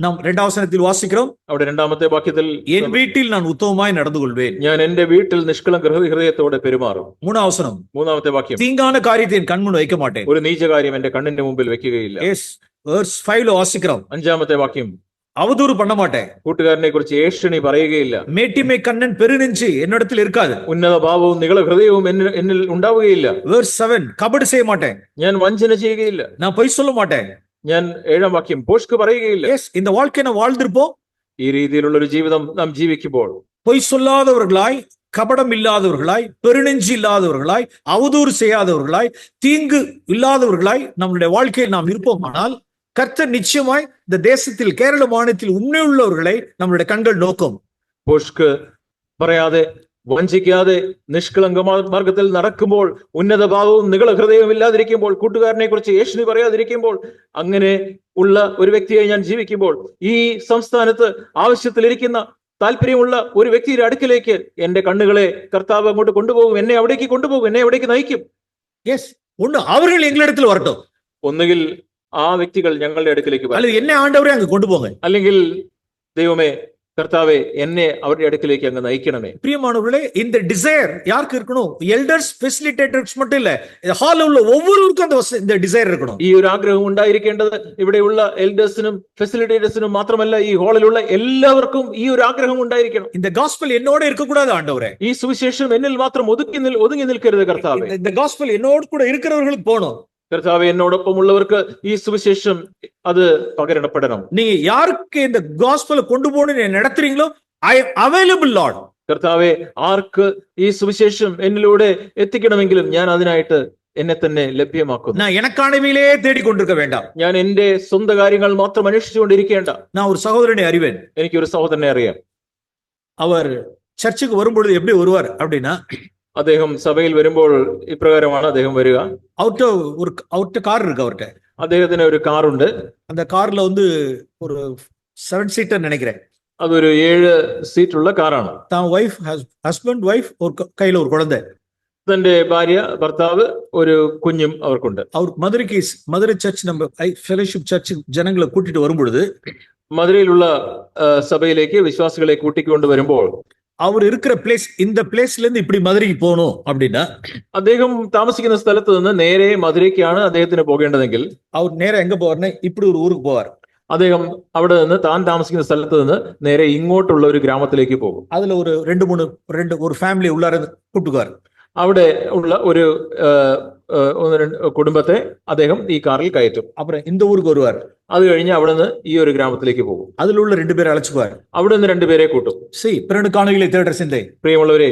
നാം 2ാം വചനത്തിൽ വാസിக்கிறோம். അവിടെ 2ാമത്തെ വാക്യത്തിൽ, എൻ വീട്ടിൽ ഞാൻ ഉത്തമമായി നടന്നു കൊള്ളുവേൻ, ഞാൻ എന്റെ വീട്ടിൽ നിഷ്കളങ്ക ഹൃദയത്തോടെ പെരുമാറും. 3ാം വചനം, 3ാമത്തെ വാക്യം, தீங்கான காரியத்தை என் கண்முன் வைக்க மாட்டேன். ഒരു നീച കാര്യം എന്റെ കണ്ണിന്റെ മുമ്പിൽ വെക്കുകയില്ല. verse 5ல வாசிக்கிறோம். 5ാമത്തെ വാക്യം, அவதூறு பண்ண மாட்டேன். കൂട്ടുകാരനെ കുറിച്ച് ഏഷണി പറയുകയില്ല. மேட்டிமை கண்ணன் பெருநெஞ்சு என்னிடத்தில் இருக்காது. ഉന്നത ഭാവവും നികള ഹൃദയവും എന്നിൽ ഉണ്ടാവുകയില്ല. verse 7, கபடு செய்ய மாட்டேன். ഞാൻ വഞ്ചന ചെയ്യുകയില്ല. நான் பொய் சொல்ல மாட்டேன். ഞാൻ 7ാം വാക്യം, പോഷ്ക്ക് പറയുകയില്ല. இந்த வாழ்க்கை நான் வாழ்ந்திருப்போம். ഈ രീതിയിലുള്ള ഒരു ജീവിതം നാം ജീവിക്കുമ്പോൾ பொய் சொல்லாதவர்களாய், கபடம் இல்லாதவர்களாய், பெருநெஞ்சு இல்லாதவர்களாய், அவதூறு செய்யாதவர்களாய், தீங்கு இல்லாதவர்களாய் நம்மளுடைய வாழ்க்கையில் நாம் இருப்போமானால் கர்த்தர் நிச்சயமாய் இந்த தேசத்தில், கேரள மாநிலத்தில் உண்மையுள்ளவர்களை நம்மளுடைய கண்கள் நோக்கும். പോഷ്ക്ക് പറയാതെ, വഞ്ചിക്കാതെ, നിഷ്കളങ്ക മാർഗത്തിൽ നടക്കുമ്പോൾ, ഉന്നത ഭാവവും നികള ഹൃദയവും ഇല്ലാതിരിക്കുമ്പോൾ, കൂട്ടുകാരനെ കുറിച്ച് ഏഷണി പറയാതിരിക്കുമ്പോൾ, അങ്ങനെ ഉള്ള ഒരു വ്യക്തിയെ ഞാൻ ജീവിക്കുമ്പോൾ, ഈ സംസ്ഥാനത്ത് ആവശ്യത്തിലിരിക്കുന്ന താല്പര്യമുള്ള ഒരു വ്യക്തിയുടെ അടുക്കിലേക്ക് എന്റെ കണ്ണുകളെ കർത്താവ് അങ്ങോട്ട് കൊണ്ടുപോകും. എന്നെ അവിടേക്ക് കൊണ്ടുപോകും. എന്നെ അവിടേക്ക് നയിക്കും. ஒண்ணு அவர்கள் எங்களிடத்தில் வரட்டும். ഒന്നുകിൽ ആ വ്യക്തികൾ ഞങ്ങളുടെ അടുക്കിലേക്ക് വരും, அல்லது என்ன ஆண்டவரே அங்க கொண்டு போங்க. അല്ലെങ്കിൽ ദൈവമേ, கர்த்தாவே என்னை அவருடைய அடுக்கிലേക്ക് അങ്ങ് നയിക്കണമേ. பிரியமானவர்களே, இந்த டிசைர் யாருக்கு இருக்கணும்? எல்டர்ஸ், ஃபெசிலிட்டேட்டர்ஸ் மட்டும் இல்ல, இந்த ஹால்ல உள்ள ஒவ்வொருவருக்கும் இந்த டிசைர் இருக்கணும். ഈ ഒരു ആഗ്രഹം ഉണ്ടായിരിക്കേണ്ടത് ഇവിടെയുള്ള എൽഡേഴ്സിനും ഫെസിലിറ്റേറ്റേഴ്സിനും മാത്രമല്ല, ഈ ഹാളിലുള്ള എല്ലാവർക്കും ഈ ഒരു ആഗ്രഹം ഉണ്ടായിരിക്കണം. இந்த காஸ்பல் என்னோட இருக்க கூடாது ஆண்டவரே. ഈ സുവിശേഷം എന്നിൽ മാത്രം ഒതുങ്ങി നിൽക്കരുത് കർത്താവേ. இந்த காஸ்பல் என்னோடு கூட இருக்கிறவர்களுக்கு போகணும். കർത്താവേ, എന്നോടൊപ്പം ഉള്ളവർക്ക് ഈ സുവിശേഷം അത് പകരണപ്പെടണം. நீங்க யாருக்கு இந்த காஸ்பலை கொண்டு போகணும்னு நடத்துறீங்களோ, ஐ எம் அவைலபிள் லார்ட். കർത്താവെ, ആർക്ക് ഈ സുവിശേഷം എന്നിലൂടെ എത്തിക്കണമെങ്കിലും ഞാൻ അതിനായിട്ട് എന്നെ തന്നെ ലഭ്യമാക്കുന്നു. நான் எனக்கானவையிலே தேடிக்கொண்டிருக்க வேண்டாம். ഞാൻ എന്റെ സ്വന്തം കാര്യങ്ങൾ മാത്രം അന്വേഷിച്ചുകൊണ്ടിരിക്കേണ്ട. நான் ஒரு சகோதரனை அறிவேன். എനിക്കൊരു സഹോദരനെ അറിയാം. அவர் சர்ச்சுக்கு வரும்பொழுது எப்படி வருவார் அப்படின்னா, അദ്ദേഹം സഭയിൽ വരുമ്പോൾ ഇപ്രകാരമാണ് അദ്ദേഹം വരിക. அவர்கிட்ட கார் இருக்கு. அவர்கிட்ட അദ്ദേഹത്തിന് ഒരു കാറുണ്ട്. அந்த கார்ல வந்து ஒரு 7 சீட்டர் நினைக்கிறேன். അതൊരു 7 സീറ്റുള്ള കാറാണ്. தான் ஹஸ்பண்ட் ஒய்ஃப் ஒரு கையில ஒரு குழந்தை. തന്റെ ഭാര്യ, ഭർത്താവ്, ഒരു കുഞ്ഞും അവർക്കുണ്ട്. அவர் மதுரை சர்ச் நம்ம ஃபெலோஷிப் சர்ச் ஜனங்களை கூட்டிட்டு வரும்பொழுது, മധുരയിലുള്ള സഭയിലേക്ക് വിശ്വാസികളെ കൂട്ടിക്കൊണ്ട് വരുമ്പോൾ, அவர் இருக்கிற பிளேஸ், இந்த பிளேஸ்ல இருந்து இப்படி மதுரைக்கு போகணும் அப்படின்னா, അദ്ദേഹം താമസിക്കുന്ന സ്ഥലത്ത് നിന്ന് നേരെ മധുരയ്ക്കാണ് അദ്ദേഹത്തിന് പോകേണ്ടതെങ്കിൽ, அவர் நேரா எங்க போவார்னா இப்படி ஒரு ஊருக்கு போவார். അദ്ദേഹം അവിടെ നിന്ന് താൻ താമസിക്കുന്ന സ്ഥലത്ത് നിന്ന് നേരെ ഇങ്ങോട്ടുള്ള ഒരു ഗ്രാമത്തിലേക്ക് പോകും. அதுல ஒரு 2-3 ஒரு ஃபேமிலி உள்ளார கூட்டுக்குவார். അവിടെ ഉള്ള ഒരു 1-2 കുടുംബത്തെ അദ്ദേഹം ഈ കാറിൽ കയറ്റും. அப்புறம் இந்த ஊருக்கு வருவார். അത് കഴിഞ്ഞ് അവിടെ നിന്ന് ഈ ഒരു ഗ്രാമത്തിലേക്ക് പോകും. அதுல உள்ள 2 பேரை அழைச்சுக்குவார். അവിടെ നിന്ന് 2 പേരെ കൂട്ടും. பிறனுக்கானவைகளை தேடுற சிந்தை. പ്രിയമുള്ളവരെ,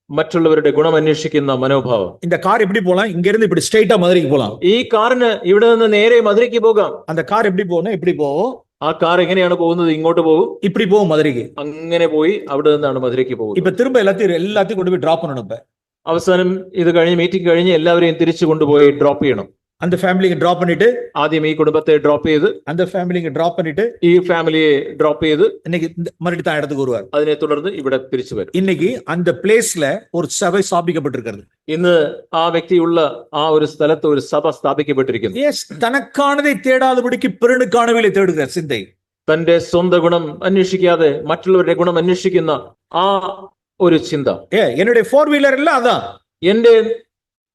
മറ്റുള്ളവരുടെ ഗുണം അന്വേഷിക്കുന്ന മനോഭാവം. இந்த கார் எப்படி போலாம்? இங்க இருந்து இப்படி ஸ்ட்ரைட்டா மதுரைக்கு போலாம். ഈ കാറിന് ഇവിടെ നിന്ന് നേരെ മധുരയ്ക്ക് പോകാം. அந்த கார் எப்படி போகணும்? எப்படி போகும்? ആ കാർ എങ്ങനെയാണ് പോകുന്നത്? ഇങ്ങോട്ട് പോകും, இப்படி போகும் மதுரைக்கு. അങ്ങനെ പോയി അവിടെ നിന്നാണ് മധുരയ്ക്ക് പോകുന്നത്. இப்ப திரும்ப எல்லாத்தையும் கொண்டு போய் டிராப் பண்ணணும். இப்ப അവസാനം ഇത് കഴിഞ്ഞ്, മീറ്റിംഗ് കഴിഞ്ഞ് എല്ലാവരെയും തിരിച്ചു കൊണ്ടുപോയി ഡ്രോപ്പ് ചെയ്യണം. அந்த ஃபேமிலியை டிராப் பண்ணிட்டு, ആദ്യം ഈ കുടുംബത്തെ ഡ്രോപ്പ് ചെയ്ത്, அந்த ஃபேமிலியை டிராப் பண்ணிட்டு, ഈ ഫാമിലിയെ ഡ്രോപ്പ് ചെയ്ത് இன்னைக்கு மறுபடியும் தான் இடத்துக்கு வருவார். അതിനെ തുടർന്ന് ഇവിടെ തിരിച്ചു വരും. இன்னைக்கு அந்த பிளேஸ்ல ஒரு சபை ஸ்தாபிக்கப்பட்டிருக்கிறது. ഇന്ന് ആ വ്യക്തിയുള്ള ആ ഒരു സ്ഥലത്ത് ഒരു സഭ സ്ഥാപിക്കപ്പെട്ടിരിക്കുന്നു. தனக்கானதை தேடாதபடிக்கு பிறனுக்கானவைகளை தேடுகிற சிந்தை. തന്റെ സ്വന്തം ഗുണം അന്വേഷിക്കാതെ മറ്റുള്ളവരുടെ ഗുണം അന്വേഷിക്കുന്ന ആ ഒരു ചിന്ത. என்னுடைய 4 வீலர் எல்லாம் அதான். എന്റെ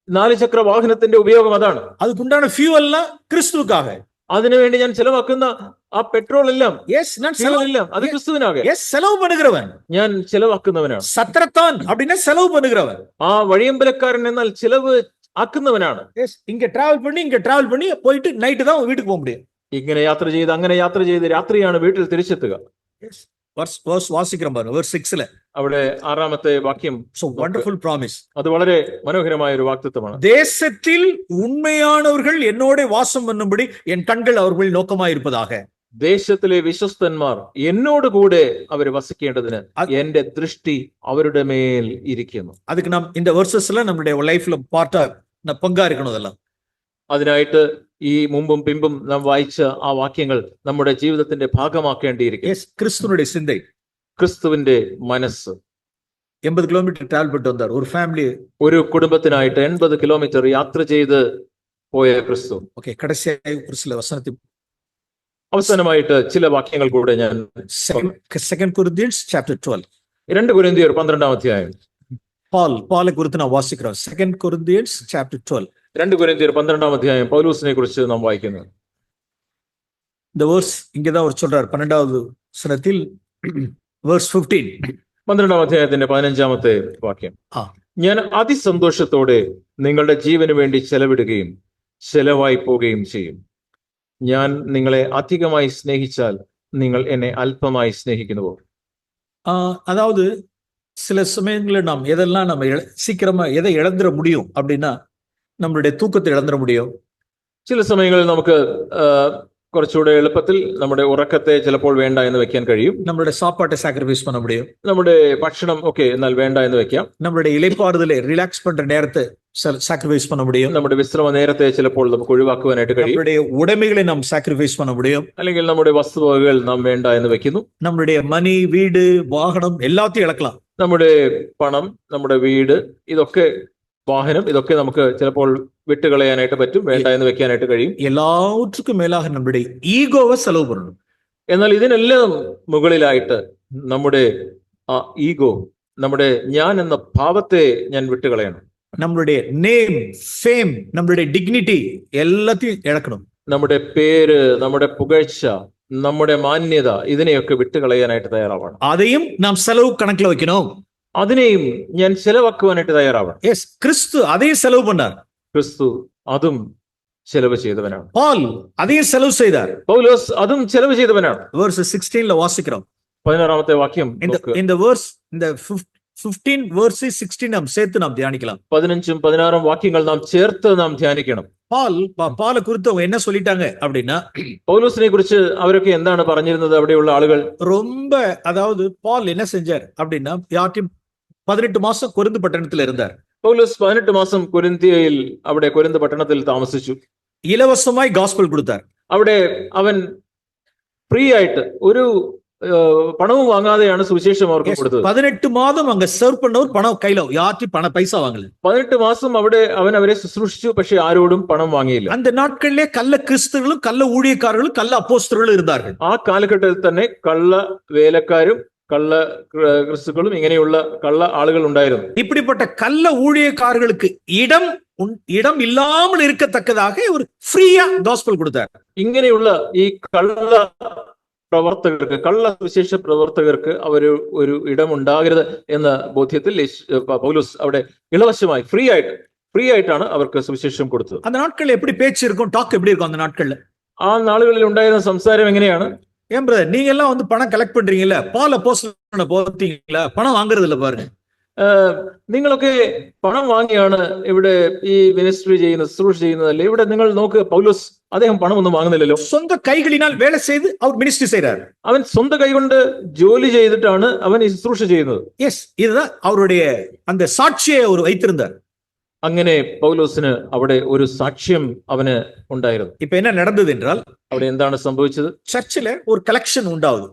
4 ചക്ര വാഹനത്തിന്റെ ഉപയോഗം അതാണ്. அதுக்குண்டான ஃபியூவல் எல்லாம் கிறிஸ்துவுக்காக. അതിനുവേണ്ടി ഞാൻ ചെലവാക്കുന്ന ആ പെട്രോൾ എല്ലാം, நான் എല്ലാം അത് ക്രിസ്തുവിനാകെ. செலவு பண்ணுகிறவன். ഞാൻ ചെലവാക്കുന്നവനാണ്. சத்திரத்தான் அப்படின்னா செலவு பண்ணுகிறவன். ആ വഴിയമ്പലക്കാരൻ എന്നാൽ ചെലവ് ആക്കുന്നവനാണ്. இங்க டிராவல் பண்ணி போயிட்டு நைட்டு தான் வீட்டுக்கு போக முடியும். ഇങ്ങനെ യാത്ര ചെയ്ത്, അങ്ങനെ യാത്ര ചെയ്ത് രാത്രിയാണ് വീട്ടിൽ തിരിച്ചെത്തുക. വാസിக்கிறோം பாருங்க, verse 6ல. അവിടെ 6ാമത്തെ വാക്യം. Wonderful promise. അത് വളരെ മനോഹരമായ ഒരു വാഗ്ദത്തമാണ്. ദേശത്തിൽ ഉണ്മയാனவர்கள் എന്നോട് വാസം பண்ணும்படி എൻ കണ്ണുകൾ അവர்கள் നോക്കമായിരിപ്പதாக. ദേശത്തിലെ വിശ്വസ്തന്മാർ എന്നോട് കൂടെ അവർ വസിക്കേണ്ടതിന് എന്റെ ദൃഷ്ടി അവരുടെ മേൽ ഇരിക്കുന്നു. அதுக்கு நாம் இந்த வெர்சஸ்ல நம்மளுடைய லைஃப்ல பார்ட்டா பங்கா இருக்கணும். அதெல்லாம் അതിനായിട്ട് ഈ മുമ്പും പിമ്പും നാം വായിച്ച ആ വാക്യങ്ങൾ നമ്മുടെ ജീവിതത്തിന്റെ ഭാഗമാക്കേണ്ടിയിരിക്കും. ക്രിസ്തുവിന്റെ ചിന്ത, ക്രിസ്തുവിന്റെ മനസ്സ്. 80 കിലോമീറ്റർ ട്രാവൽ പെട്ട് വന്നാർ ഒരു ഫാമിലി, ഒരു കുടുംബത്തിനായിട്ട് 80 കിലോമീറ്റർ യാത്ര ചെയ്ത് പോയ ക്രിസ്തു. ഓക്കേ, കടസിയായി ഒരു ചില വസനത്തിൽ അവസാനമായിട്ട് ചില വാക്യങ്ങൾ കൂടെ ഞാൻ 2 Corinthians chapter 12. 2 കൊരിന്ത്യർ 12ാം അധ്യായം. പാലെ കുറിച്ച് നാം വാസിக்கிறோம். 2 Corinthians chapter 12. 2 കൊരിന്ത്യർ 12ാം അധ്യായം പൗലോസിനെ കുറിച്ച് നാം വായിക്കുന്നു. இந்த verse இங்கதான் அவர் சொல்றார் 12வது வசனத்தில், verse 15. 12ാം അധ്യായത്തിന്റെ 15ാമത്തെ വാക്യം. ഞാൻ അതിസന്തോഷത്തോടെ നിങ്ങളുടെ ജീവന് വേണ്ടി ചെലവിടുകയും ചെലവായി പോവുകയും ചെയ്യും. ഞാൻ നിങ്ങളെ അധികമായി സ്നേഹിച്ചാൽ നിങ്ങൾ എന്നെ അല്പമായി സ്നേഹിക്കുന്നുവോ? அதாவது சில சமயங்களில் நாம் எதெல்லாம் நம்ம சீக்கிரமா எதை இழந்துட முடியும் அப்படின்னா, நம்மளுடைய தூக்கத்தை இழந்துட முடியும். ചില സമയങ്ങളിൽ നമുക്ക് കുറച്ചുകൂടെ എളുപ്പത്തിൽ നമ്മുടെ ഉറക്കത്തെ ചിലപ്പോൾ വേണ്ട എന്ന് വെക്കാൻ കഴിയും. நம்மளுடைய சாப்பாட்டை சாக்ரிஃபைஸ் பண்ண முடியும். നമ്മുടെ ഭക്ഷണം ഒക്കെ എന്നാൽ വേണ്ട എന്ന് വെക്കാം. நம்மளுடைய இளைப்பாறுதலை ரிலாக்ஸ் பண்ற நேரத்தை சாக்ரிஃபைஸ் பண்ண முடியும். നമ്മുടെ വിശ്രമ നേരത്തെ ചിലപ്പോൾ നമുക്ക് ഒഴിവാക്കുവാനായിട്ട് കഴിയും. நம்மளுடைய உடைமைகளை நாம் சாக்ரிஃபைஸ் பண்ண முடியும். അല്ലെങ്കിൽ നമ്മുടെ വസ്തുവകകൾ നാം വേണ്ട എന്ന് വെക്കുന്നു. நம்மளுடைய മണി, വീട്, വാഹനം എല്ലാத்தையும் ഇളக்கலாம். നമ്മുടെ പണം, നമ്മുടെ വീട്, ഇതൊക്കെ വാഹനം, ഇതൊക്കെ നമുക്ക് ചിലപ്പോൾ വിട്ടുകളയാനായിട്ട് പറ്റും, വേണ്ട എന്ന് വെക്കാനായിട്ട് കഴിയും. എല്ലാവർക്കും മേലാக നമ്മുടെ ഈഗോവെ செலவு பண்ணணும். എന്നാൽ ഇതിനെല്ലാം മുകളിലായിട്ട് നമ്മുടെ ആ ഈഗോ, നമ്മുടെ ഞാൻ എന്ന ഭാവത്തെ ഞാൻ വിട്ടുകളയണം. നമ്മളുடைய நேம், ஃபேம், நம்மளுடைய டிக்னிட்டி எல்லாத்தையும் இழக்கணும். നമ്മുടെ പേര്, നമ്മുടെ പുകഴ്ച, നമ്മുടെ മാന്യത, ഇതിനെയൊക്കെ വിട്ടുകളയാനായിട്ട് തയ്യാറാവണം. അതെയും നാം செலவு കണക്കിൽ വെക്കണം. അതിനെയും ഞാൻ ചെലവാക്കുവാനായിട്ട് തയ്യാറാവണം. ക്രിസ്തു അതേ ചെലവ് பண்ணார். ക്രിസ്തു അതും ചെലവ് ചെയ്തവനാണ്. பால் அதையும் செலவு செய்தார். പൗലോസ് അതും ചെലവ് ചെയ്തവനാണ്. verse 16ல വാസിக்கிறோம். 16ാമത്തെ വാക്യം இந்த verse இந்த 15 verse 16 நாம் சேர்த்து நாம் தியானிக்கலாம். 15ഉം 16ഉം വാക്യങ്ങൾ നാം ചേർത്ത് നാം ധ്യാനിക്കണം. பாலை குறித்து அவங்க என்ன சொல்லிட்டாங்க அப்படின்னா, പൗലോസിനെ കുറിച്ച് അവരൊക്കെ എന്താണ് പറഞ്ഞിരുന്നത്? അവിടെയുള്ള ആളുകൾ ரொம்ப, அதாவது பால் என்ன செஞ்சார் அப்படின்னா, யார்ட்டையும் 18 மாசம் கொரிந்து பட்டணத்துல இருந்தார். പൗലോസ് 18 മാസം കൊരിന്ത്യയിൽ അവിടെ കൊരിന്ത് പട്ടണത്തിൽ താമസിച്ചു. இலவசமாய் காஸ்பல் கொடுத்தார். അവിടെ അവൻ ഫ്രീ ആയിട്ട് ഒരു പണവും വാങ്ങാതെയാണ് സുവിശേഷം അവർക്ക് കൊടുത്തത്. 18 மாதம் அங்க சர்வ் பண்ணவர் பணம் கையில யார்ட்டையும் பைசா வாங்கல. 18 മാസം അവിടെ അവൻ അവരെ ശുശ്രൂഷിച്ചു, പക്ഷെ ആരോടും പണം വാങ്ങിയില്ല. அந்த നാட்കളിலே കള്ള ക്രിസ്തുക്കളും കള്ള ഊഴിയക്കാരകളും കള്ള അപ്പോസ്തലരും இருந்தார்கள். ആ കാലഘട്ടത്തിൽ തന്നെ കള്ള വേലക്കാരും കള്ള ക്രിസ്തുക്കളും ഇങ്ങനെയുള്ള കള്ള ആളുകൾ ഉണ്ടായിരുന്നു. இப்படிப்பட்ட கள்ள ஊழியக்காரர்களுக்கு இடம் இல்லாமல் இருக்கத்தக்கதாக ஒரு ஃப்ரீயா காஸ்பல் கொடுத்தார். ഇങ്ങനെയുള്ള ഈ കള്ള പ്രവർത്തകർക്ക്, കള്ള സുവിശേഷ പ്രവർത്തകർക്ക് ഒരു ഇടമുണ്ടാകരുത് എന്ന ബോധ്യത്തിൽ പൗലോസ് അവിടെ ഇളവശമായി ഫ്രീ ആയിട്ടാണ് അവർക്ക് സുവിശേഷം കൊടുത്തത്. அந்த நாட்கள் எப்படி பேச்சு இருக்கும், டாக் எப்படி இருக்கும் அந்த நாட்கள்ல? ആ നാളുകളിൽ ഉണ്ടായിരുന്ന സംസാരം എങ്ങനെയാണ്? ஏன் பிரதர், நீங்க எல்லாம் வந்து பணம் கலெக்ட் பண்றீங்கல்ல, பால் அப்போஸ்தலனை போறீங்களா, பணம் வாங்குறது இல்ல பாருங்க. നിങ്ങളൊക്കെ പണം വാങ്ങിയാണ് ഇവിടെ ഈ മിനിസ്ട്രി ചെയ്യുന്നത്, ശുശ്രൂഷ ചെയ്യുന്നതല്ലേ? ഇവിടെ നിങ്ങൾ നോക്ക്, പൗലോസ് അദ്ദേഹം പണമൊന്നും വാങ്ങുന്നില്ലല്ലോ. சொந்த கைகளினால் வேலை செய்து அவர் மினிஸ்ட்ரி செய்றார். അവൻ സ്വന്തം കൈകൊണ്ട് ജോലി ചെയ്തിട്ടാണ് അവൻ ഈ ശുശ്രൂഷ ചെയ്യുന്നത്. எஸ், இதுதான் அவருடைய அந்த சாட்சியை அவர் வைத்திருந்தார். അങ്ങനെ പൗലോസിന് അവിടെ ഒരു സാക്ഷ്യം അവന് ഉണ്ടായിരുന്നു. இப்ப என்ன நடந்தது என்றால், അവിടെ എന്താണ് സംഭവിച്ചത്? சர்ச்சில் ஒரு கலெக்ஷன் உண்டாகுது,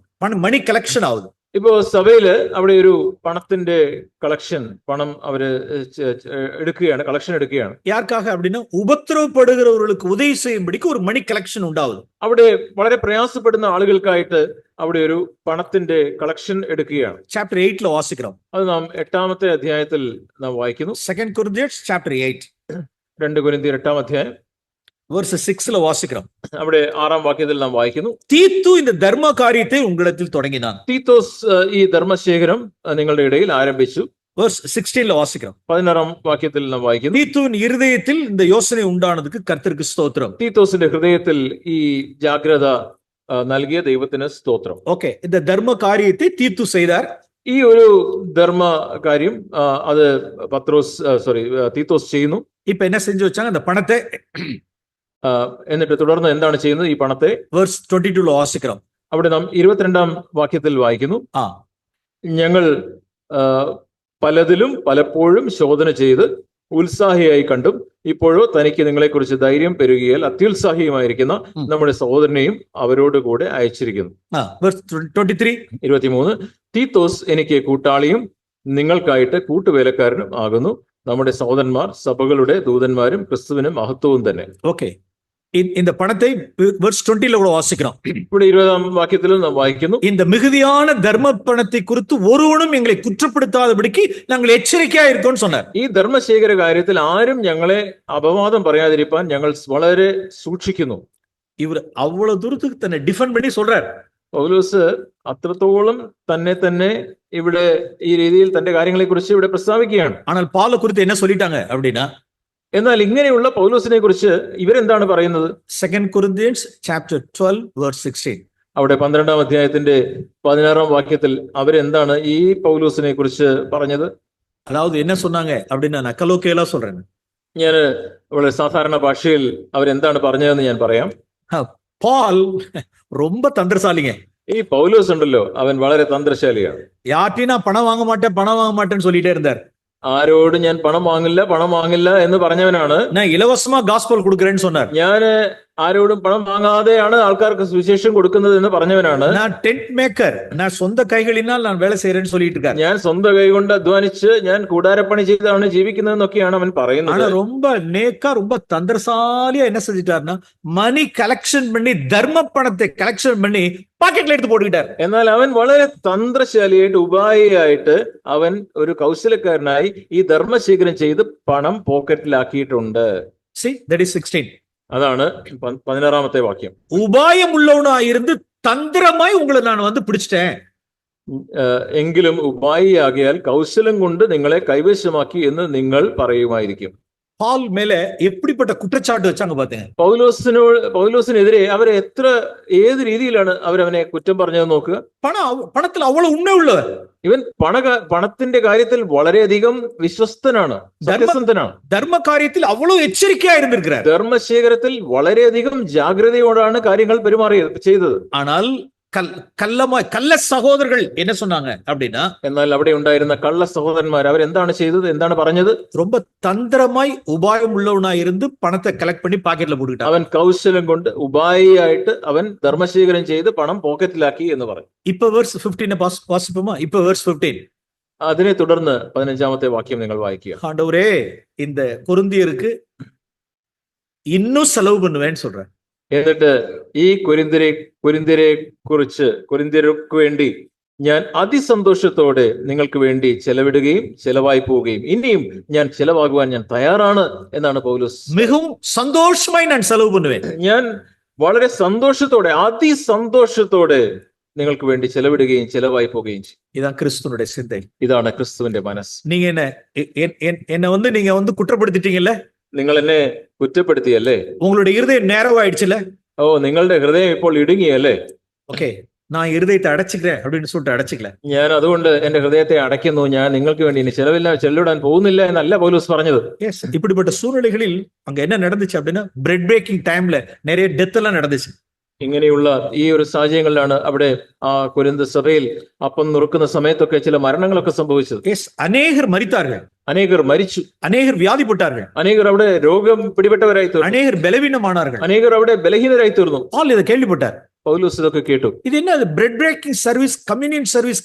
மணி கலெக்ஷன் ஆகுது. ഇപ്പോ സഭയില് അവിടെ ഒരു പണത്തിന്റെ കളക്ഷൻ, പണം അവര് കളക്ഷൻ എടുക്കുകയാണ്. யாருக்காக அப்படின்னா, உபத்திரவப்படுகிறவர்களுக்கு உதவி செய்யும்படிக்கு ஒரு மணி கலெக்ஷன் உண்டாகுது. അവിടെ വളരെ പ്രയാസപ്പെടുന്ന ആളുകൾക്കായിട്ട് അവിടെ ഒരു പണത്തിന്റെ കളക്ഷൻ എടുക്കുകയാണ്. ചാപ്റ്റർ 8ல വാസിக்கிறோம். അത് നാം 8ാമത്തെ അധ്യായത്തിൽ നാം വായിക്കുന്നു. 2 Corinthians chapter 8, 2 കൊരിന്ത്യർ 8ാം അധ്യായം verse 6ல വാസിக்கிறோம். അവിടെ 6ാം വാക്യത്തിൽ നാം വായിക്കുന്നു, തീത്തു இந்த தர்ம காரியத்தை உங்களிடத்தில் தொடங்கினான். തീത്തോസ് ഈ ധർമ്മശേഖരം നിങ്ങളുടെ ഇടയിൽ ആരംഭിച്ചു. verse 16ல வாசிக்கிறோம். 16ാം വാക്യത്തിൽ നാം വായിക്കുന്നു, தீத்துவின் இருதயத்தில் இந்த யோசனை உண்டானதுக்கு கர்த்தருக்கு ஸ்தோத்திரம். തീത്തോസിന്റെ ഹൃദയത്തിൽ ഈ ജാഗ്രത നൽകിയ ദൈവത്തിന് സ്തോത്രം. ஓகே, இந்த தர்ம காரியத்தை தீத்து செய்தார். ഈ ഒരു ധർമ്മ കാര്യം അത് തീത്തോസ് ചെയ്യുന്നു. இப்ப என்ன செஞ்சு வச்சாங்க, அந்த பணத்தை എന്നിട്ട് തുടർന്ന് എന്താണ് ചെയ്യുന്നത്? ഈ പണത്തെ verse 22ல വാസിக்கிறோം. അവിടെ നാം 22ാം വാക്യത്തിൽ വായിക്കുന്നു, ഞങ്ങൾ പലതിലും പലപ്പോഴും ശോധന ചെയ്ത് ഉത്സാഹിയായി കണ്ടും ഇപ്പോഴോ തനിക്ക് നിങ്ങളെക്കുറിച്ച് ധൈര്യം പെരുകിയാൽ അത്യുത്സാഹിയുമായിരിക്കുന്ന നമ്മുടെ സഹോദരനെയും അവരോട് കൂടെ അയച്ചിരിക്കുന്നു. 23 തീത്തോസ് എനിക്ക് കൂട്ടാളിയും നിങ്ങൾക്കായിട്ട് കൂട്ടുവേലക്കാരനും ആകുന്നു. നമ്മുടെ സഹോദരന്മാർ സഭകളുടെ ദൂതന്മാരും ക്രിസ്തുവിനും മഹത്വവും തന്നെ. ഓക്കെ, இந்த பணத்தை verse 20ல கூட வாசிக்கிறோம். ഇവിടെ 20ാം വാക്യത്തിലും നാം വായിക്കുന്നു, இந்த மிகுதியான தர்ம பணத்தை குறித்து ஒருவனும் எங்களை குற்றப்படுத்தாதபடிக்கு நாங்கள் எச்சரிக்கையா இருக்கோம்னு சொன்னார். ഈ ധർമ്മശേഖര കാര്യത്തിൽ ആരും ഞങ്ങളെ അപവാദം പറയാതിരിക്കാൻ ഞങ്ങൾ വളരെ സൂക്ഷിക്കുന്നു. இவர் அவ்வளவு தூரத்துக்கு தன்னை டிஃபெண்ட் பண்ணி சொல்றார். പൗലോസ് അത്രത്തോളം തന്നെ ഇവിടെ ഈ രീതിയിൽ തന്റെ കാര്യങ്ങളെ കുറിച്ച് ഇവിടെ പ്രസ്താവിക്കുകയാണ്. ஆனால் பாலை குறித்து என்ன சொல்லிட்டாங்க அப்படின்னா, എന്നാൽ ഇങ്ങനെയുള്ള പൗലോസിനെ കുറിച്ച് ഇവരെന്താണ് പറയുന്നത്? 2 Corinthians chapter 12 verse 16, അവിടെ 12ാം അധ്യായത്തിന്റെ 16ാം വാക്യത്തിൽ അവരെന്താണ് ഈ പൗലോസിനെ കുറിച്ച് പറഞ്ഞത്? அதாவது என்ன சொன்னாங்க அப்படின்னா, நான் கலோக்கியலா சொல்றேன். ഞാൻ വളരെ സാധാരണ ഭാഷയിൽ അവരെന്താണ് പറഞ്ഞതെന്ന് ഞാൻ പറയാം. பால் ரொம்ப தந்திரசாலிங்க. ഈ പൗലോസ് ഉണ്ടല്ലോ, അവൻ വളരെ തന്ത്രശാലിയാണ്. யார்ட்டையும் நான் பணம் வாங்க மாட்டேன்னு சொல்லிட்டே இருந்தார். ആരോടും ഞാൻ പണം വാങ്ങില്ല എന്ന് പറഞ്ഞവനാണ്. நான் இலவசமா காஸ்பல் கொடுக்கிறேன்னு சொன்னார். ഞാൻ ആരോടും പണം വാങ്ങാതെയാണ് ആൾക്കാർക്ക് സുവിശേഷം കൊടുക്കുന്നത് എന്ന് പറഞ്ഞവനാണ്. நான் டென்ட் மேக்கர், நான் சொந்த கைகளினால் நான் வேலை செய்யறேன்னு சொல்லிட்டு இருக்காரு. ഞാൻ സ്വന്തം കൈ കൊണ്ട് അധ്വാനിച്ച് ഞാൻ കൂടാരപ്പണി ചെയ്താണ് ജീവിക്കുന്നതെന്നൊക്കെയാണ് അവൻ പറയുന്നത്. ஆனா ரொம்ப நேக்கா, ரொம்ப தந்திரசாலியா என்ன செஞ்சிட்டாருன்னா, மணி கலெக்ஷன் பண்ணி தர்ம பணத்தை கலெக்ஷன் பண்ணி பாக்கெட்ல எடுத்து போட்டுக்கிட்டார். എന്നാൽ അവൻ വളരെ തന്ത്രശാലിയായിട്ട് ഉപായിയായിട്ട് അവൻ ഒരു കൗശലക്കാരനായി ഈ ധർമ്മശേഖരം ചെയ്ത് പണം പോക്കറ്റിലാക്കിയിട്ടുണ്ട്. See, that is 16. അതാണ് 16ാമത്തെ വാക്യം. ഉപായം ഉള്ളവനായിരുന്നു തന്ത്രമായി ഉങ്ങളെ நான் வந்து പിടിച്ചിട്ടேன். എങ്കിലും ഉപായിയാകിയാൽ കൗശലം കൊണ്ട് നിങ്ങളെ കൈവശമാക്കി എന്ന് നിങ്ങൾ പറയുമായിരിക്കും. பால் மேல எப்படிப்பட்ட குற்றச்சாட்டு வச்சாங்க பாத்தீங்க. പൗലോസിനെതിരെ അവരെ ഏത് രീതിയിലാണ് അവരവനെ കുറ്റം പറഞ്ഞത് നോക്കുക. പണത്തിൽ അவ்வளவு ഉണ്മ ഉള്ളവർ. ഇവൻ പണത്തിന്റെ കാര്യത്തിൽ വളരെയധികം വിശ്വസ്തനാണ്, സത്യസന്ധനാണ്. ധർമ്മ കാര്യത്തിൽ അவ்வளவு എച്ചരിക്കയാ இருந்திருக்கிறார். ധർമ്മശേഖരത്തിൽ വളരെയധികം ജാഗ്രതയോടാണ് കാര്യങ്ങൾ ചെയ്തത്. ஆனால் കള്ള സഹോദരങ്ങൾ என்ன சொன்னாங்க அப்படின்னா, എന്നാൽ അവിടെ ഉണ്ടായിരുന്ന കള്ള സഹോദരന്മാർ അവരെന്താണ് ചെയ്തത്, എന്താണ് പറഞ്ഞത്? ரொம்ப തന്ത്രമായി ഉപായം ഉള്ളവനായി ഇருந்து പണത്തെ കളക്ട് பண்ணி പാക്കറ്റിൽ പോட்டுக்கிட்டான். അവൻ കൗശലം കൊണ്ട് ഉപായിയായിട്ട് അവൻ ധർമ്മശേഖരം ചെയ്ത് പണം പോക്കറ്റിലാക്കി എന്ന് പറയും. ഇപ്പൊ വേഴ്സ് 15 വാസിപ്പோமா? ഇപ്പൊ വേഴ്സ് 15. അതിനെ തുടർന്ന് 15ാമത്തെ വാക്യം നിങ്ങൾ വായിക്കുക. ஆண்டவரே, இந்த கொரிந்தியருக்கு இன்னும் செலவு பண்ணுவேன்னு சொல்றேன். എന്നിട്ട് ഈ കൊരിന്ത്യർക്ക് വേണ്ടി ഞാൻ അതിസന്തോഷത്തോടെ നിങ്ങൾക്ക് വേണ്ടി ചെലവിടുകയും ചെലവായി പോവുകയും ഇനിയും ഞാൻ ചെലവാകുവാൻ ഞാൻ തയ്യാറാണ് എന്നാണ് പൗലോസ്. மிகவும் சந்தோஷமாய் நான் செலவு பண்ணுவேன். ഞാൻ വളരെ സന്തോഷത്തോടെ, അതിസന്തോഷത്തോടെ നിങ്ങൾക്ക് വേണ്ടി ചെലവിടുകയും ചെലവായി പോവുകയും ചെയ്യും. இதான் கிறிஸ்துவனுடைய சிந்தை. ഇതാണ് ക്രിസ്തുവിന്റെ മനസ്സ്. நீங்க என்ன நீங்க குற்றப்படுத்திட்டீங்கல்ல, നിങ്ങൾ എന്നെ കുറ്റപ്പെടുത്തിയല്ലേ, உங்களுடைய இருதயம் நேரவாயிடுச்சுல, നിങ്ങളുടെ ഹൃദയം ഇപ്പോൾ ഇടുങ്ങിയല്ലേ, ഓക്കെ, ഞാൻ ഹൃദയത്തെ അടച്ചിக்கிறேன் அப்படின்னு சொல்லிட்டு അടച്ചിക്കல. ഞാൻ അതുകൊണ്ട് എന്റെ ഹൃദയത്തെ അടയ്ക്കുന്നു, ഞാൻ നിങ്ങൾക്ക് വേണ്ടി ഇനി ചെലവിടാൻ പോകുന്നില്ല എന്നല്ല പൗലോസ് പറഞ്ഞത്. இப்படிப்பட்ட சூழ்நிலைகளில் அங்க என்ன நடந்துச்சு அப்படின்னா, பிரெட் பிரேக்கிங் டைம்ல நிறைய டெத் எல்லாம் நடந்துச்சு. ഇങ്ങനെയുള്ള ഈ ഒരു സാഹചര്യങ്ങളിലാണ് അവിടെ ആ കൊരിന്ത് സഭയിൽ അപ്പം നുറുക്കുന്ന സമയത്തൊക്കെ ചില മരണങ്ങളൊക്കെ സംഭവിച്ചത്. അനേകർ മരിത്താர்கள், അനേകർ മരിച്ചു, അനേകർ വ്യാധിപ്പെട്ടാர்கள், അനേകർ അവിടെ രോഗം പിടിപെട്ടവരായി തീർന്നു, അനേകർ ബലവീനമാனார்கள், അനേകർ അവിടെ ബലഹീനരായി തീർന്നു. പാൽ ഇത് കേൾവിപ്പെട്ടാർ. പൗലോസ് ഇതൊക്കെ കേട്ടു. ഇത് என்ன bread breaking service, communion service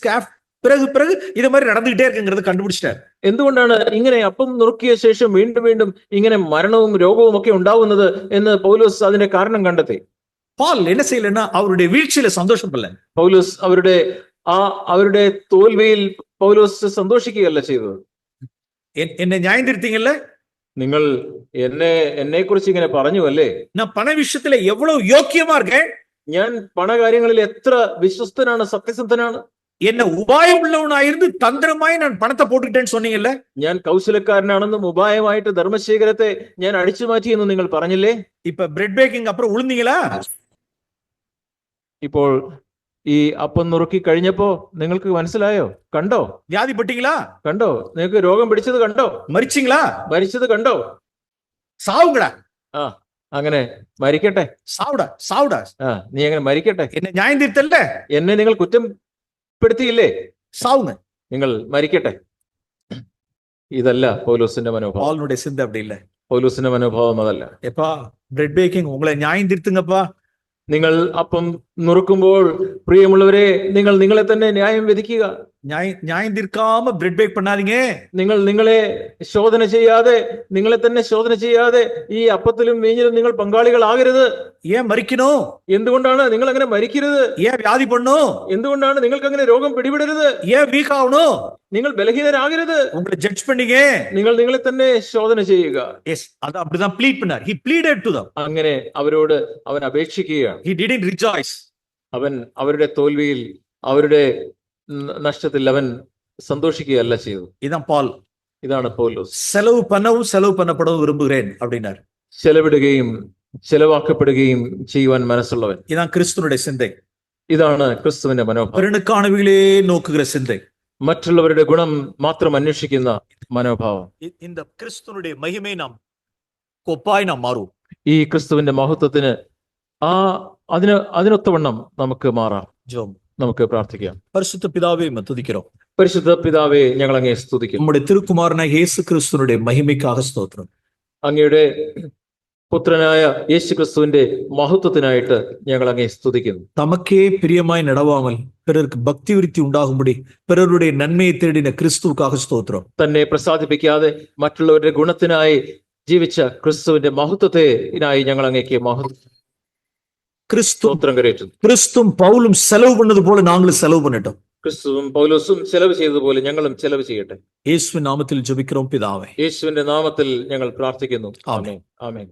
பிறகு இது மாதிரி நடந்துகிட்டே இருக்குங்கிறது கண்டுபிடிச்சிட்டார். എന്തുകൊണ്ടാണ് ഇങ്ങനെ അപ്പം നുറുക്കിയ ശേഷം വീണ്ടും വീണ്ടും ഇങ്ങനെ മരണവും രോഗവും ഒക്കെ ഉണ്ടാവുന്നത് എന്ന് പൗലോസ് അതിന്റെ കാരണം കണ്ടെത്തി. பால் என்ன செய்யலன்னா அவருடைய வீழ்ச்சியில சந்தோஷப்படல. പൗലോസ് അവരുടെ തോൽവിയിൽ പൗലോസ് സന്തോഷിക്കുകയല്ല ചെയ്തത്. എന്നെ ന്യായം തിരുത്തിങ്ങല്ലേ, നിങ്ങൾ എന്നെ കുറിച്ച് ഇങ്ങനെ പറഞ്ഞു അല്ലേ, நான் பண விஷயத்துல எவ்வளவு யோக்கியமா இருக்கேன், ഞാൻ പണകാര്യങ്ങളിൽ എത്ര വിശ്വസ്തനാണ്, സത്യസന്ധനാണ്, என்ன உபாயம் உள்ளவனாயிருந்து தந்திரമായി நான் പണത്തെ പോட்டுக்கிட்டேன்னு சொன்னீங்கல்ல, ഞാൻ കൗശലക്കാരനാണെന്നും ഉപായമായിട്ട് ധർമ്മശേഖരത്തെ ഞാൻ അടിച്ചു മാറ്റിയെന്ന് നിങ്ങൾ പറഞ്ഞില്ലേ. ഇപ്പൊ ബ്രെഡ് ബേക്കിംഗ് അപ്പുറം ഉളുന്നീங்களா? ഇപ്പോൾ ഈ അപ്പം നുറുക്കി കഴിഞ്ഞപ്പോ നിങ്ങൾക്ക് മനസ്സിലായോ? കണ്ടോ? വ്യാധിപ്പെട്ടീங்களா? കണ്ടോ? നിങ്ങൾക്ക് രോഗം പിടിച്ചത് കണ്ടോ? മരിച്ചീங்களா? മരിച്ചത് കണ്ടോ? സാവുங்கடா. അങ്ങനെ മരിക്കട്ടെ. സാവുടാ. നീ അങ്ങനെ മരിക്കട്ടെ. എന്നെ ന്യായം തിരുത്തല്ലേ, എന്നെ നിങ്ങൾ കുറ്റപ്പെടുത്തിയില്ലേ, സാവുങ്ങ, നിങ്ങൾ മരിക്കട്ടെ. ഇതല്ല പൗലോസിന്റെ മനോഭാവം. പാലിനുடைய சிந்தை அப்படி இல்ல. പൗലോസിന്റെ മനോഭാവം അതല്ല. எப்பா பிரெட் பேக்கிங் உங்களை ന്യായം തിരുത്തുங்கப்பா. നിങ്ങൾ അപ്പം നുറുക്കുമ്പോൾ പ്രിയമുള്ളവരെ, നിങ്ങൾ നിങ്ങളെ തന്നെ ന്യായം വിധിക്കുക. ന്യായം തീർക്കാമ ബ്രെഡ് ബേക്ക് பண்ணாதீங்க. നിങ്ങൾ നിങ്ങളെ നിങ്ങളെ തന്നെ ശോധന ചെയ്യാതെ ഈ അപ്പത്തിലും വീഞ്ഞിലും നിങ്ങൾ പങ്കാളികളാകരുത്. ഏൻ മരിക്കണോ? എന്തുകൊണ്ടാണ് നിങ്ങൾ അങ്ങനെ മരിക്കരുത്? ഏൻ വ്യാധി പണ്ണോ? എന്തുകൊണ്ടാണ് നിങ്ങൾക്ക് അങ്ങനെ രോഗം പിടിപെടരുത്? ഏൻ വീക്ക് ആവണോ? നിങ്ങൾ ബലഹീനരാകരുത്. ഉങ്ങളെ ജഡ്ജ് பண்ணீங்க. നിങ്ങൾ നിങ്ങളെ തന്നെ ശോധന ചെയ്യുക. അത് அப்படிதான் ப்ளீட் பண்ணார். He pleaded to them. അങ്ങനെ അവരോട് അവൻ അപേക്ഷിക്കുകയാണ്. He didn't rejoice. അവൻ അവരുടെ തോൽവിയിൽ, അവരുടെ നഷ്ടത്തിൽ അവൻ സന്തോഷിക്കുകയല്ല ചെയ്തു. ഇതാണ് പൗലോസ്. செலவு பண்ணப்படவும் விரும்புகிறேன் அப்படின்னார். ചെലവിടുകയും ചെലവാക്കപ്പെടുകയും ചെയ്യുവാൻ മനസ്സുള്ളവൻ. ഇതാണ് ക്രിസ്തുവിന്റെ ചിന്ത. ഇതാണ് ക്രിസ്തുവിന്റെ മനോഭാവം. പെരുണക്കാണവികളെ നോക്കുക ചിന്ത. മറ്റുള്ളവരുടെ ഗുണം മാത്രം അന്വേഷിക്കുന്ന മനോഭാവം. இந்த கிறிஸ்துவினுடைய மகிமை நாம் கொப்பாய் நாம் மாறும். ഈ ക്രിസ്തുവിന്റെ മഹത്വത്തിന് അതിനൊത്തവണ്ണം നമുക്ക് മാറാം. നമുക്ക് പ്രാർത്ഥിക്കാം. പരിശുദ്ധ പിതാവേ, തുതിக்கிறோம். പരിശുദ്ധ പിതാവേ, ഞങ്ങൾ അങ്ങയെ സ്തുതിക്കുന്നു. നമ്മുടെ തിരുക്കുമാരനായ യേശു ക്രിസ്തുവിന്റെ മഹിമയ്ക്കാக സ്തോത്രം. അങ്ങയുടെ പുത്രനായ യേശു ക്രിസ്തുവിന്റെ മഹത്വത്തിനായിട്ട് ഞങ്ങൾ അങ്ങയെ സ്തുതിക്കുന്നു. തമക്കേ പ്രിയമായി നടവാമൽ പിറർക്ക് ഭക്തി വൃത്തി ഉണ്ടാകുമ്പടി പിറരുടെ നന്മയെ തേടിന ക്രിസ്തുക്കാக സ്തോത്രം. തന്നെ പ്രസാദിപ്പിക്കാതെ മറ്റുള്ളവരുടെ ഗുണത്തിനായി ജീവിച്ച ക്രിസ്തുവിന്റെ മഹത്വത്തിനായി ഞങ്ങൾ അങ്ങേക്ക് ക്രിസ്തുവും പൗലും ചെലവ് പണ്ണത് പോലെ ഞങ്ങൾ ചെലവ് പണിട്ടോം. ക്രിസ്തുവും പൗലോസും ചെലവ് ചെയ്തതുപോലെ ഞങ്ങളും ചെലവ് ചെയ്യട്ടെ. യേശുവിൻ നാമത്തിൽ ജപിக்கிறோம் പിതാവേ. യേശുവിന്റെ നാമത്തിൽ ഞങ്ങൾ പ്രാർത്ഥിക്കുന്നു. ആമേൻ. ആമേൻ.